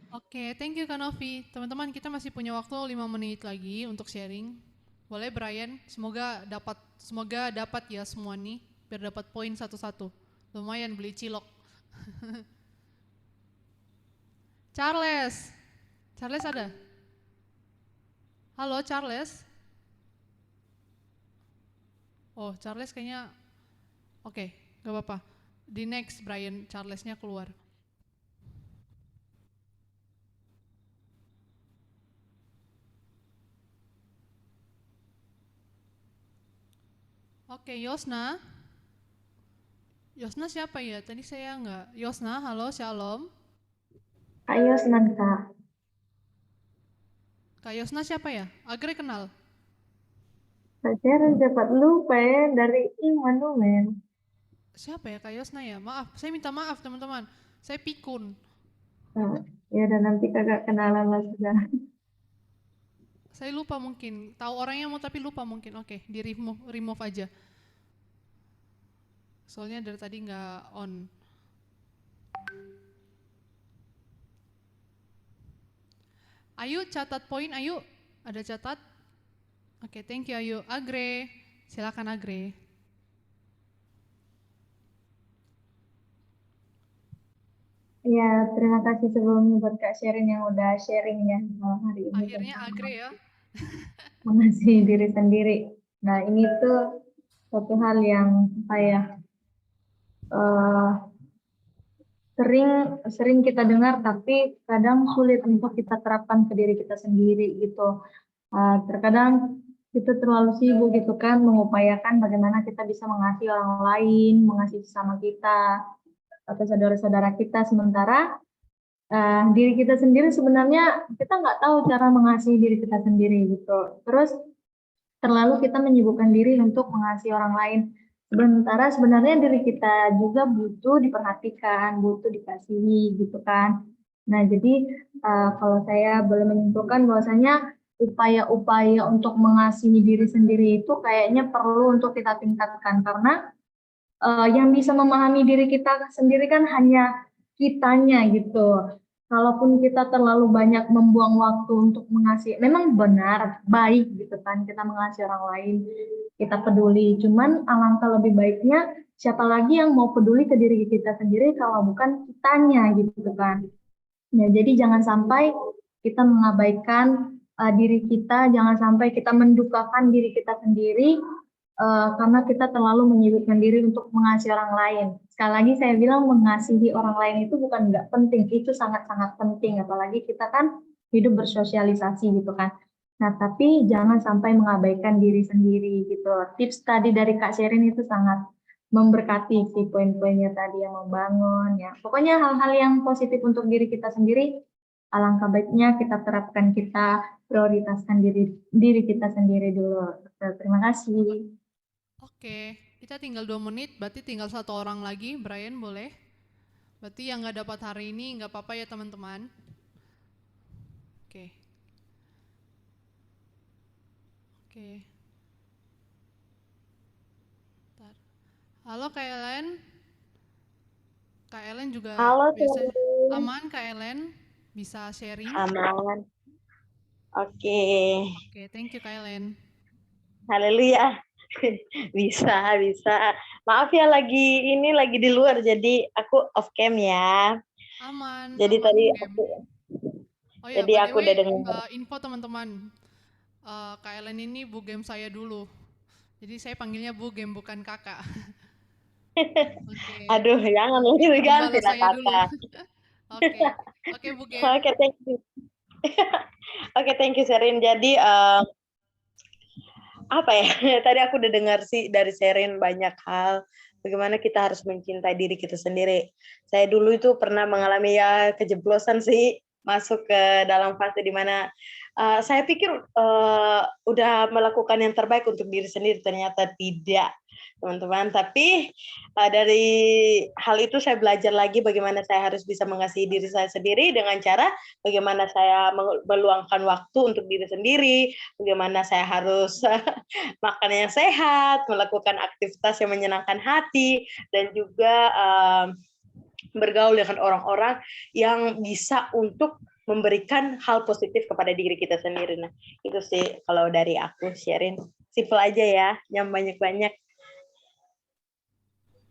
Oke, thank you Kak Novi. Teman-teman, kita masih punya waktu 5 menit lagi untuk sharing. Boleh Brian, semoga dapat ya semua nih, biar dapat poin satu-satu. Lumayan beli cilok. Charles ada? Halo Charles. Oh, Charles kayaknya oke, gak apa-apa. Di next Brian, Charlesnya keluar. Oke, Yosna. Yosna siapa ya? Tadi saya nggak. Yosna, halo, shalom. Ayo senang Kak. Kak Yosna siapa ya? Agre kenal. Saya dapat lupa ya dari Immanuel. Siapa ya Kak Yosna ya? Maaf, saya minta maaf teman-teman. Saya pikun. Nah, ya dan nanti kakak kenalan lah sudah. Saya lupa mungkin. Tahu orangnya mau tapi lupa mungkin. Oke, di remove aja. Soalnya dari tadi nggak on. Ayu catat poin, Ayu. Ada catat? Oke, thank you Ayu. Agre, silakan Agre. Ya, terima kasih sebelumnya buat Kak Sherin yang udah sharing ya malam hari ini. Akhirnya Agre ya. Mengasihi diri sendiri. Nah, ini tuh satu hal yang apa ya, sering kita dengar tapi kadang sulit untuk kita terapkan ke diri kita sendiri gitu. Terkadang kita terlalu sibuk gitu kan mengupayakan bagaimana kita bisa mengasihi orang lain, mengasihi sesama kita atau saudara-saudara kita, sementara diri kita sendiri sebenarnya kita nggak tahu cara mengasihi diri kita sendiri gitu. Terus terlalu kita menyibukkan diri untuk mengasihi orang lain, sementara sebenarnya diri kita juga butuh diperhatikan, butuh dikasihi gitu kan. Nah, jadi kalau saya boleh menyimpulkan bahwasanya upaya-upaya untuk mengasihi diri sendiri itu kayaknya perlu untuk kita tingkatkan, karena yang bisa memahami diri kita sendiri kan hanya kitanya gitu. Kalaupun kita terlalu banyak membuang waktu untuk mengasihi, memang benar baik gitu kan kita mengasihi orang lain, kita peduli. Cuman alangkah lebih baiknya siapa lagi yang mau peduli ke diri kita sendiri kalau bukan kitanya gitu kan. Nah, jadi jangan sampai kita mengabaikan diri kita, jangan sampai kita mendukakan diri kita sendiri karena kita terlalu menyibukkan diri untuk mengasihi orang lain. Sekali lagi saya bilang mengasihi orang lain itu bukan nggak penting, itu sangat-sangat penting, apalagi kita kan hidup bersosialisasi gitu kan. Nah, tapi jangan sampai mengabaikan diri sendiri gitu. Tips tadi dari Kak Sherin itu sangat memberkati sih, poin-poinnya tadi yang membangun ya. Pokoknya hal-hal yang positif untuk diri kita sendiri, alangkah baiknya kita terapkan, kita prioritaskan diri kita sendiri dulu. Terima kasih. Oke, kita tinggal 2 menit, berarti tinggal 1 orang lagi. Brian boleh? Berarti yang nggak dapat hari ini nggak apa-apa ya teman-teman. Oke. Oke. Bentar. Halo Kak Ellen. Kak Ellen juga Halo, biasa. Sherin. Aman Kak Ellen? Bisa sharing? Aman. Oke. Oke, thank you Kak Ellen. Haleluya. Bisa. Maaf ya lagi di luar jadi aku off cam ya. Aman. Jadi aman, tadi Gem. aku Oh ya, jadi by the aku way, udah dengar. info teman-teman. Kak Ellen ini Bu Gem saya dulu. Jadi saya panggilnya Bu Gem bukan kakak. Oke. Aduh, jangan lagi diganti Balas lah saya dulu. kakak. Oke Bu Gem. Oke, thank you. Oke, thank you Sherin. Jadi apa ya? Tadi aku udah dengar sih dari Sherin banyak hal. Bagaimana kita harus mencintai diri kita sendiri. Saya dulu itu pernah mengalami ya kejeblosan sih, masuk ke dalam fase di mana saya pikir udah melakukan yang terbaik untuk diri sendiri, ternyata tidak, teman-teman. Tapi dari hal itu saya belajar lagi bagaimana saya harus bisa mengasihi diri saya sendiri dengan cara bagaimana saya meluangkan waktu untuk diri sendiri, bagaimana saya harus makan yang sehat, melakukan aktivitas yang menyenangkan hati, dan juga bergaul dengan orang-orang yang bisa untuk memberikan hal positif kepada diri kita sendiri. Nah, itu sih kalau dari aku, Sherin. Simple aja ya, yang banyak-banyak.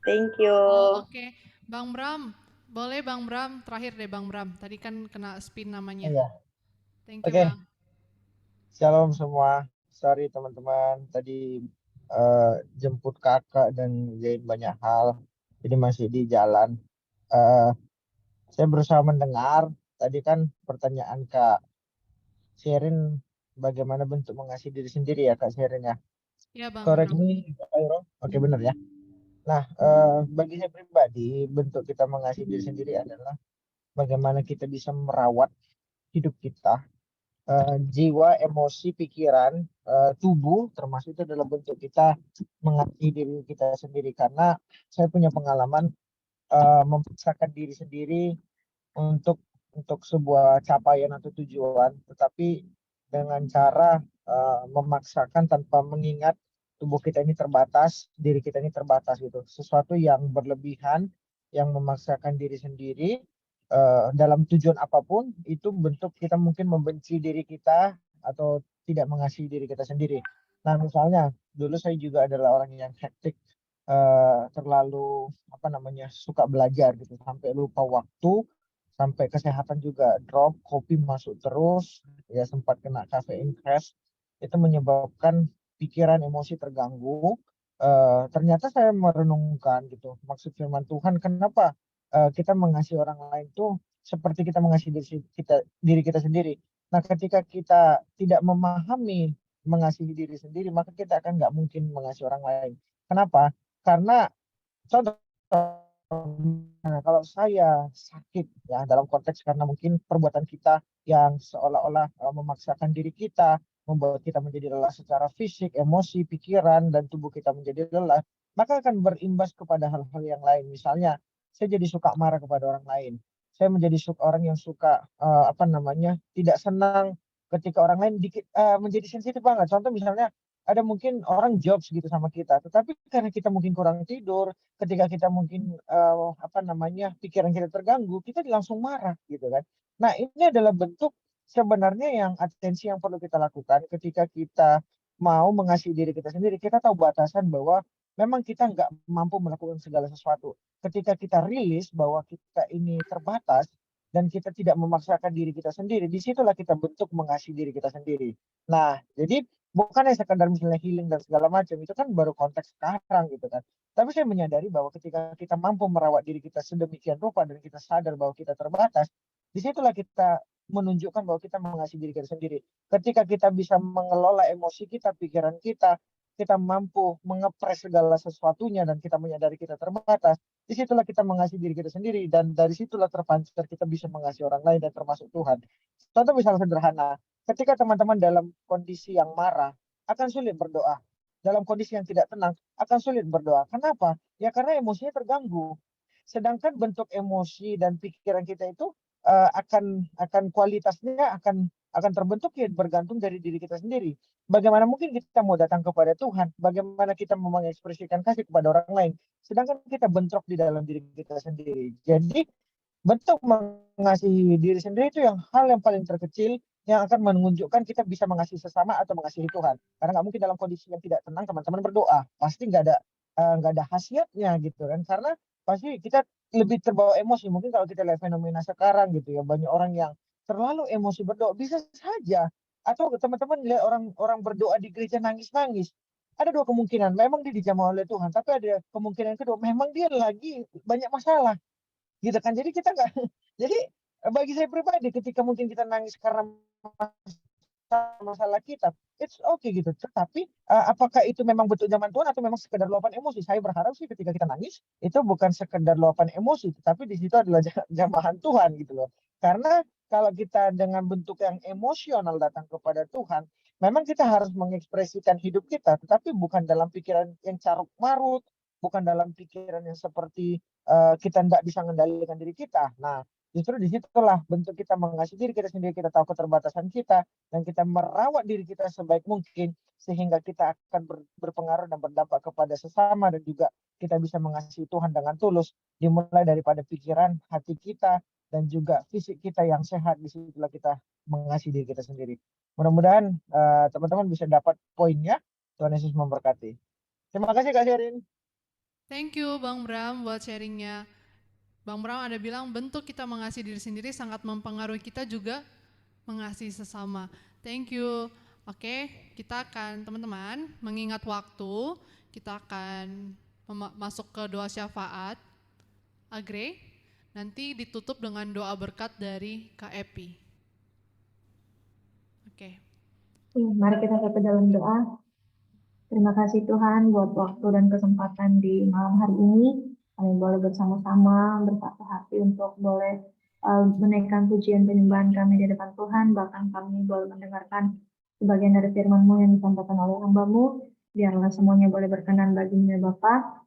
Thank you. Oke. Bang Bram, boleh Bang Bram, terakhir deh Bang Bram. Tadi kan kena spin namanya. Iya. Thank you Oke. Bang. Shalom semua. Sorry teman-teman, tadi jemput kakak dan ngerjain banyak hal, jadi masih di jalan. Eh, saya berusaha mendengar tadi kan pertanyaan Kak Sherin, bagaimana bentuk mengasihi diri sendiri ya Kak Sherin ya. Ya Bang Correct Bram. me if I'm wrong. Oke benar ya. Nah, bagi saya pribadi, bentuk kita mengasihi diri sendiri adalah bagaimana kita bisa merawat hidup kita, jiwa, emosi, pikiran, tubuh, termasuk itu adalah bentuk kita mengasihi diri kita sendiri. Karena saya punya pengalaman memaksakan diri sendiri untuk sebuah capaian atau tujuan, tetapi dengan cara memaksakan tanpa mengingat tubuh kita ini terbatas, diri kita ini terbatas gitu. Sesuatu yang berlebihan, yang memaksakan diri sendiri dalam tujuan apapun, itu bentuk kita mungkin membenci diri kita atau tidak mengasihi diri kita sendiri. Nah, misalnya dulu saya juga adalah orang yang hektik, terlalu apa namanya suka belajar gitu sampai lupa waktu, sampai kesehatan juga drop, kopi masuk terus, ya sempat kena caffeine crash, itu menyebabkan pikiran emosi terganggu. Ternyata saya merenungkan gitu maksud firman Tuhan, kenapa kita mengasihi orang lain tuh seperti kita mengasihi diri kita sendiri. Nah, ketika kita tidak memahami mengasihi diri sendiri, maka kita akan nggak mungkin mengasihi orang lain. Kenapa? Karena contoh, nah, kalau saya sakit ya dalam konteks karena mungkin perbuatan kita yang seolah-olah memaksakan diri kita, membuat kita menjadi lelah secara fisik, emosi, pikiran, dan tubuh kita menjadi lelah, maka akan berimbas kepada hal-hal yang lain. Misalnya, saya jadi suka marah kepada orang lain. Saya menjadi orang yang suka apa namanya tidak senang ketika orang lain menjadi sensitif banget. Contoh misalnya ada mungkin orang jokes gitu sama kita, tetapi karena kita mungkin kurang tidur, ketika kita mungkin apa namanya pikiran kita terganggu, kita langsung marah gitu kan. Nah, ini adalah bentuk sebenarnya yang atensi yang perlu kita lakukan ketika kita mau mengasihi diri kita sendiri. Kita tahu batasan bahwa memang kita nggak mampu melakukan segala sesuatu. Ketika kita rilis bahwa kita ini terbatas dan kita tidak memaksakan diri kita sendiri, disitulah kita bentuk mengasihi diri kita sendiri. Nah, jadi bukannya sekadar misalnya healing dan segala macam, itu kan baru konteks sekarang gitu kan. Tapi saya menyadari bahwa ketika kita mampu merawat diri kita sedemikian rupa dan kita sadar bahwa kita terbatas, disitulah kita menunjukkan bahwa kita mengasihi diri kita sendiri. Ketika kita bisa mengelola emosi kita, pikiran kita mampu mengepres segala sesuatunya dan kita menyadari kita terbatas, disitulah kita mengasihi diri kita sendiri dan dari situlah terpancar kita bisa mengasihi orang lain dan termasuk Tuhan. Contoh misalnya sederhana, ketika teman-teman dalam kondisi yang marah, akan sulit berdoa. Dalam kondisi yang tidak tenang, akan sulit berdoa. Kenapa? Ya karena emosinya terganggu. Sedangkan bentuk emosi dan pikiran kita itu akan kualitasnya akan terbentuk ya bergantung dari diri kita sendiri. Bagaimana mungkin kita mau datang kepada Tuhan? Bagaimana kita mau mengekspresikan kasih kepada orang lain? Sedangkan kita bentrok di dalam diri kita sendiri. Jadi bentuk mengasihi diri sendiri itu hal yang paling terkecil yang akan menunjukkan kita bisa mengasihi sesama atau mengasihi Tuhan. Karena nggak mungkin dalam kondisi yang tidak tenang teman-teman berdoa, pasti nggak ada khasiatnya gitu kan. Karena pasti kita lebih terbawa emosi. Mungkin kalau kita lihat fenomena sekarang gitu ya, banyak orang yang terlalu emosi berdoa, bisa saja. Atau teman-teman lihat orang berdoa di gereja nangis-nangis. Ada dua kemungkinan, memang dia dijamah oleh Tuhan, tapi ada kemungkinan kedua, memang dia lagi banyak masalah gitu kan. Jadi kita nggak jadi bagi saya pribadi ketika mungkin kita nangis karena masalah kita, it's okay gitu. Tetapi apakah itu memang bentuk zaman Tuhan atau memang sekedar luapan emosi? Saya berharap sih ketika kita nangis itu bukan sekedar luapan emosi, tetapi di situ adalah jamahan Tuhan gitu loh. Karena kalau kita dengan bentuk yang emosional datang kepada Tuhan, memang kita harus mengekspresikan hidup kita, tetapi bukan dalam pikiran yang carut marut, bukan dalam pikiran yang seperti kita tidak bisa mengendalikan diri kita. Nah, justru disitulah bentuk kita mengasihi diri kita sendiri, kita tahu keterbatasan kita, dan kita merawat diri kita sebaik mungkin, sehingga kita akan berpengaruh dan berdampak kepada sesama, dan juga kita bisa mengasihi Tuhan dengan tulus, dimulai daripada pikiran, hati kita, dan juga fisik kita yang sehat. Disitulah kita mengasihi diri kita sendiri. Mudah-mudahan teman-teman bisa dapat poinnya. Tuhan Yesus memberkati. Terima kasih Kak Sherin. Thank you Bang Bram buat sharingnya. Bang Bram ada bilang bentuk kita mengasihi diri sendiri sangat mempengaruhi kita juga mengasihi sesama. Thank you. Oke, kita akan teman-teman mengingat waktu, kita akan masuk ke doa syafaat. Agre, nanti ditutup dengan doa berkat dari Kak Epi. Oke. Mari kita ke dalam doa. Terima kasih Tuhan buat waktu dan kesempatan di malam hari ini. Kami boleh bersama-sama bersatu hati untuk boleh menaikkan pujian penyembahan kami di depan Tuhan. Bahkan kami boleh mendengarkan sebagian dari firman-Mu yang disampaikan oleh hamba-Mu. Biarlah semuanya boleh berkenan bagimu ya Bapa.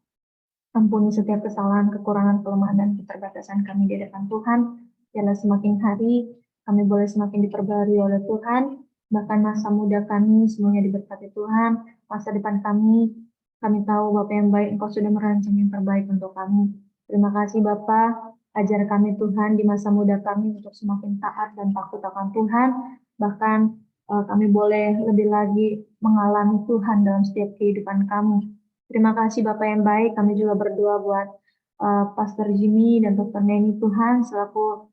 Ampuni setiap kesalahan, kekurangan, kelemahan, dan keterbatasan kami di depan Tuhan. Biarlah semakin hari kami boleh semakin diperbarui oleh Tuhan. Bahkan masa muda kami semuanya diberkati Tuhan. Masa depan kami tahu Bapa yang baik, Engkau sudah merancang yang terbaik untuk kami. Terima kasih Bapa, ajar kami Tuhan di masa muda kami untuk semakin taat dan takut akan Tuhan. Bahkan kami boleh lebih lagi mengalami Tuhan dalam setiap kehidupan kami. Terima kasih Bapak yang baik, kami juga berdoa buat Pastor Jimmy dan Dr. Neni Tuhan, selaku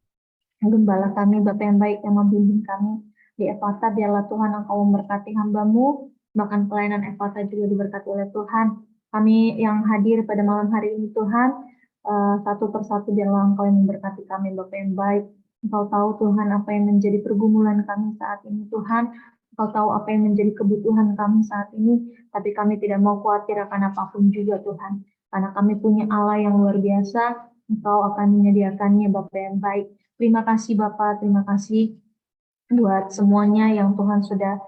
gembala kami, Bapak yang baik yang membimbing kami di Ephata. Biarlah Tuhan Engkau memberkati hamba-Mu, bahkan pelayanan Ephata juga diberkati oleh Tuhan. Kami yang hadir pada malam hari ini Tuhan, satu persatu biarlah Engkau yang memberkati kami, Bapak yang baik. Engkau tahu Tuhan apa yang menjadi pergumulan kami saat ini Tuhan. Engkau tahu apa yang menjadi kebutuhan kami saat ini, tapi kami tidak mau khawatir akan apapun juga Tuhan. Karena kami punya Allah yang luar biasa, Engkau akan menyediakannya Bapak yang baik. Terima kasih Bapak, terima kasih buat semuanya yang Tuhan sudah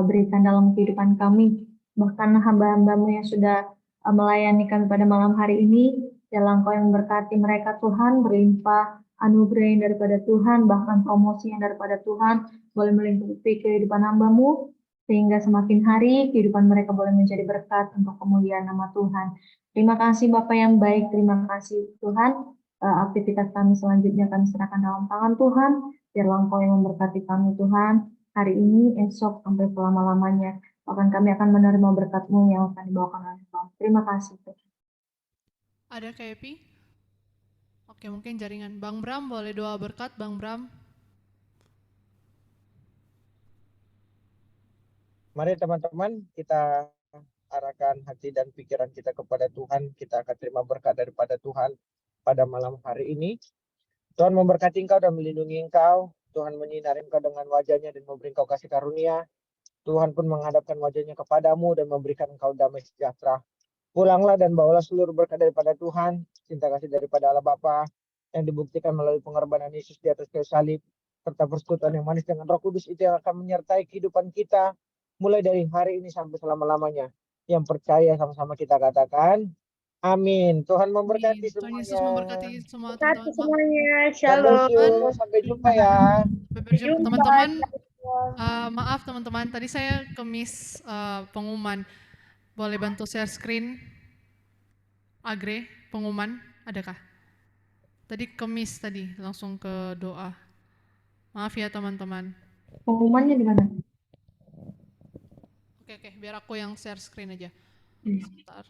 berikan dalam kehidupan kami. Bahkan hamba-hamba-Mu yang sudah melayani kami pada malam hari ini, biarlah Engkau yang memberkati mereka Tuhan, berlimpah anugerah yang daripada Tuhan, bahkan promosi yang daripada Tuhan, boleh melingkupi kehidupan hamba-Mu, sehingga semakin hari kehidupan mereka boleh menjadi berkat untuk kemuliaan nama Tuhan. Terima kasih Bapak yang baik, terima kasih Tuhan. Aktivitas kami selanjutnya kami serahkan dalam tangan Tuhan, biarlah Engkau yang memberkati kami Tuhan, hari ini, esok, sampai selama-lamanya. Bahkan kami akan menerima berkat-Mu yang akan dibawakan oleh Tuhan. Terima kasih Tuhan. Ada Kak Epi? Oke, mungkin jaringan. Bang Bram, boleh doa berkat, Bang Bram? Mari teman-teman kita arahkan hati dan pikiran kita kepada Tuhan. Kita akan terima berkat daripada Tuhan pada malam hari ini. Tuhan memberkati engkau dan melindungi engkau. Tuhan menyinari engkau dengan wajahnya dan memberi engkau kasih karunia. Tuhan pun menghadapkan wajahnya kepadamu dan memberikan engkau damai sejahtera. Pulanglah dan bawalah seluruh berkat daripada Tuhan, cinta kasih daripada Allah Bapa yang dibuktikan melalui pengorbanan Yesus di atas kayu salib, serta persekutuan yang manis dengan Roh Kudus itu yang akan menyertai kehidupan kita mulai dari hari ini sampai selama-lamanya. Yang percaya sama-sama kita katakan, amin. Tuhan memberkati semuanya. Tuhan Yesus memberkati semua Berkati teman-teman. semuanya. Shalom. Sampai jumpa ya. Sampai berjumpa teman-teman. Maaf teman-teman, tadi saya kemis pengumuman. Boleh bantu share screen? Agre, pengumuman, adakah? Tadi kemis tadi, langsung ke doa. Maaf ya teman-teman. Pengumumannya di mana? Oke, biar aku yang share screen aja. Sebentar.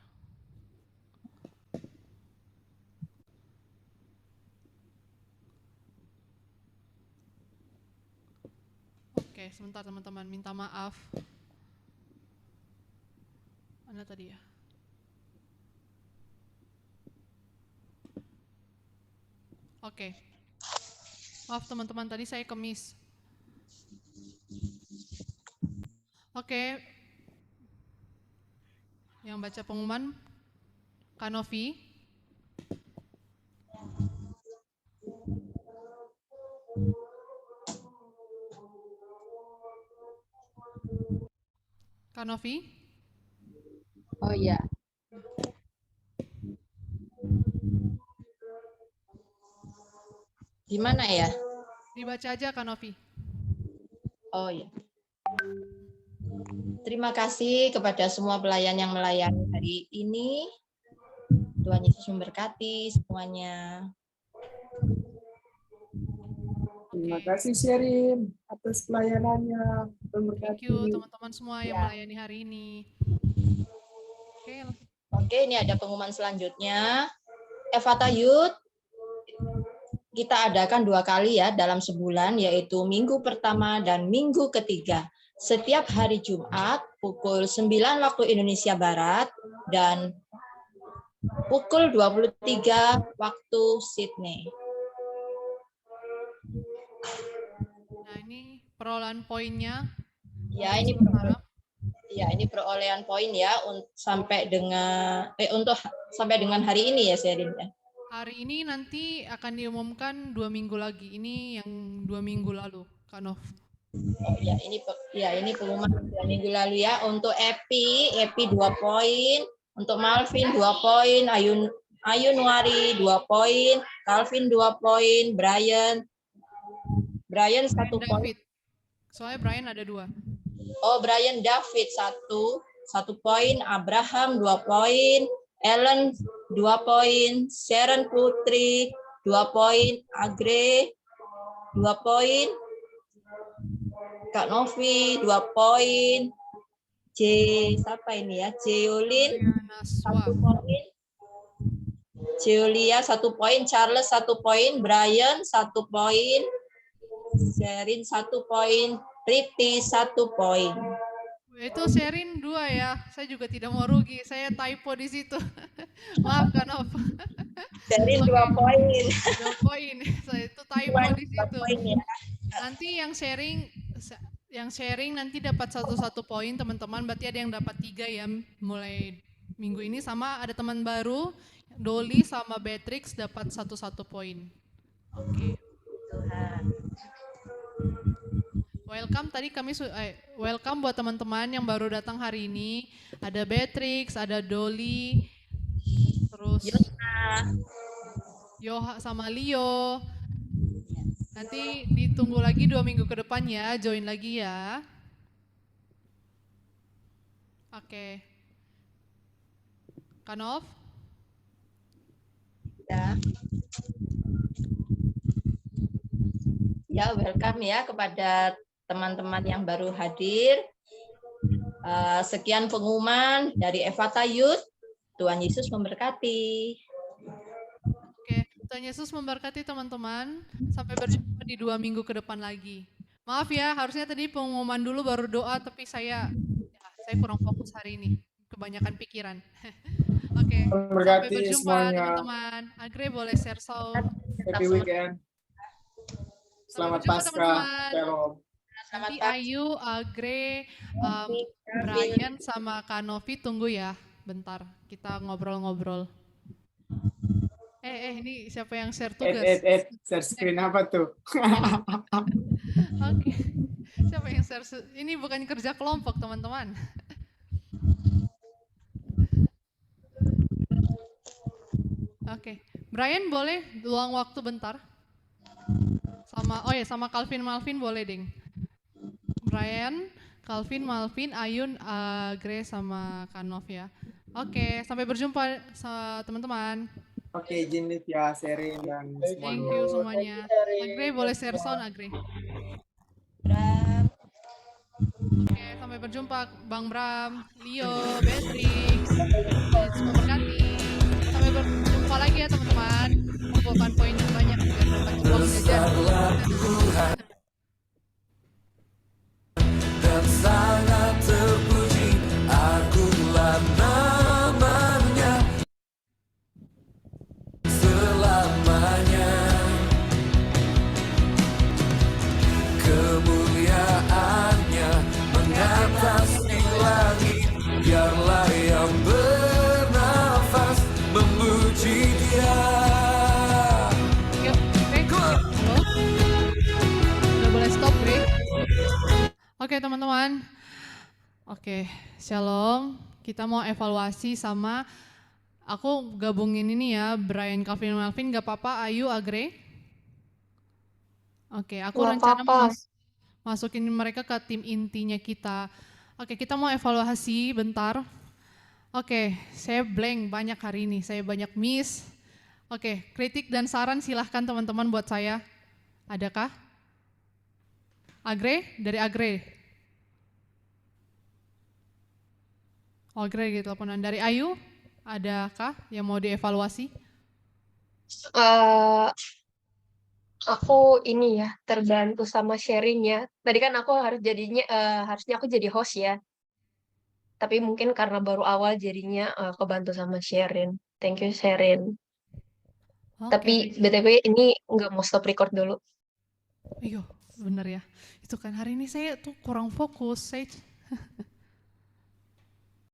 Oke, sebentar teman-teman, minta maaf. Mana tadi ya? Oke. Maaf teman-teman, tadi saya kemis. Oke. Yang baca pengumuman, Kanovi. Kanovi. Oh iya. Gimana ya? Dibaca aja Kanovi. Oh iya. Terima kasih kepada semua pelayan yang melayani hari ini. Tuhan Yesus memberkati semuanya. Terima kasih Sherin atas pelayanannya. Thank you teman-teman semua yang melayani hari ini. Oke, ini ada pengumuman selanjutnya. Ephata Youth kita adakan 2 kali ya dalam sebulan, yaitu minggu pertama dan minggu ketiga. setiap hari Jumat pukul 9 waktu Indonesia Barat dan pukul 23 waktu Sydney. Nah, ini perolehan poinnya. Ya, ini perolehan poin ya sampai dengan hari ini ya, Sherin. Hari ini nanti akan diumumkan 2 minggu lagi. Ini yang 2 minggu lalu, Kak Nov. Oh ya, ini pengumuman 2 minggu lalu ya. Untuk Epi 2 poin, untuk Malvin 2 poin, Ayu Nuari 2 poin, Calvin 2 poin, Brian 1 poin. Soalnya Brian ada 2. Oh, Brian David 1 poin, Abraham 2 poin, Ellen 2 poin, Sharon Putri 2 poin, Agre 2 poin, Kak Novi 2 poin, siapa ini ya? Jeolin 1 poin, Julia 1 poin, Charles 1 poin, Brian 1 poin, Sherin 1 poin, Priti 1 poin. Itu Sherin 2 ya. Saya juga tidak mau rugi. Saya typo di situ. Maaf Kak Nov. Sherin 2 poin. 2 poin. Saya itu typo di situ. Nanti yang sharing nanti dapat 1 poin teman-teman. Berarti ada yang dapat 3 ya mulai minggu ini, sama ada teman baru Dolly sama Beatrix dapat 1 poin. Oke. Welcome tadi welcome buat teman-teman yang baru datang hari ini. Ada Beatrix, ada Dolly, terus Yoha sama Leo. Nanti ditunggu lagi 2 minggu ke depan ya, join lagi ya. Oke. Kanov? Ya, welcome ya kepada teman-teman yang baru hadir. Sekian pengumuman dari Evata Youth. Tuhan Yesus memberkati. Oke, Tuhan Yesus memberkati teman-teman. Sampai berjumpa di 2 minggu ke depan lagi. Maaf ya, harusnya tadi pengumuman dulu baru doa, tapi saya kurang fokus hari ini. Kebanyakan pikiran. Oke, sampai berjumpa teman-teman. Agre boleh share sound. Happy weekend. Selamat Paskah. Shalom. Nanti Ayu, Agre, Brian sama Kak Novi tunggu ya. Bentar, kita ngobrol-ngobrol. Ini siapa yang share tugas? Share screen apa tuh? Oke. Siapa yang share? Ini bukan kerja kelompok, teman-teman. Oke. Brian boleh luang waktu bentar? Sama Calvin Malvin boleh, Ding. Brian, Calvin, Malvin, Ayun, Grace sama Kanov ya. Oke, sampai berjumpa teman-teman. Oke, izin live ya, Sherin dan semuanya. Thank you semuanya. Agre boleh share sound, Agre. Oke, sampai berjumpa Bang Bram, Leo, Beatrix, memberkati. Sampai berjumpa lagi ya teman-teman. Kumpulkan poin yang banyak biar dapat uang jajan. Dan sangat terpuji, agunglah namanya selamanya. Kemuliaannya mengatasi langit, biarlah yang bernafas memuji Dia. Udah boleh stop, Bre. Oke teman-teman, shalom. Kita mau evaluasi sama, aku gabungin ini ya, Brian, Calvin, Melvin, gak apa-apa, Ayu, Agre. Oke, aku rencana masukin mereka ke tim intinya kita. Oke, kita mau evaluasi bentar. Oke, saya blank banyak hari ini, saya banyak miss. Oke, kritik dan saran silahkan teman-teman buat saya. Adakah? Agre, dari Agre. Agre gitu teleponan. Dari Ayu, adakah yang mau dievaluasi? Aku ini ya terbantu sama sharingnya. Tadi kan aku harusnya aku jadi host ya. Tapi mungkin karena baru awal jadinya kebantu sama Sherin. Thank you Sherin. Tapi BTW ini nggak mau stop record dulu. Iya, bener ya. Itu kan hari ini saya tuh kurang fokus. Saya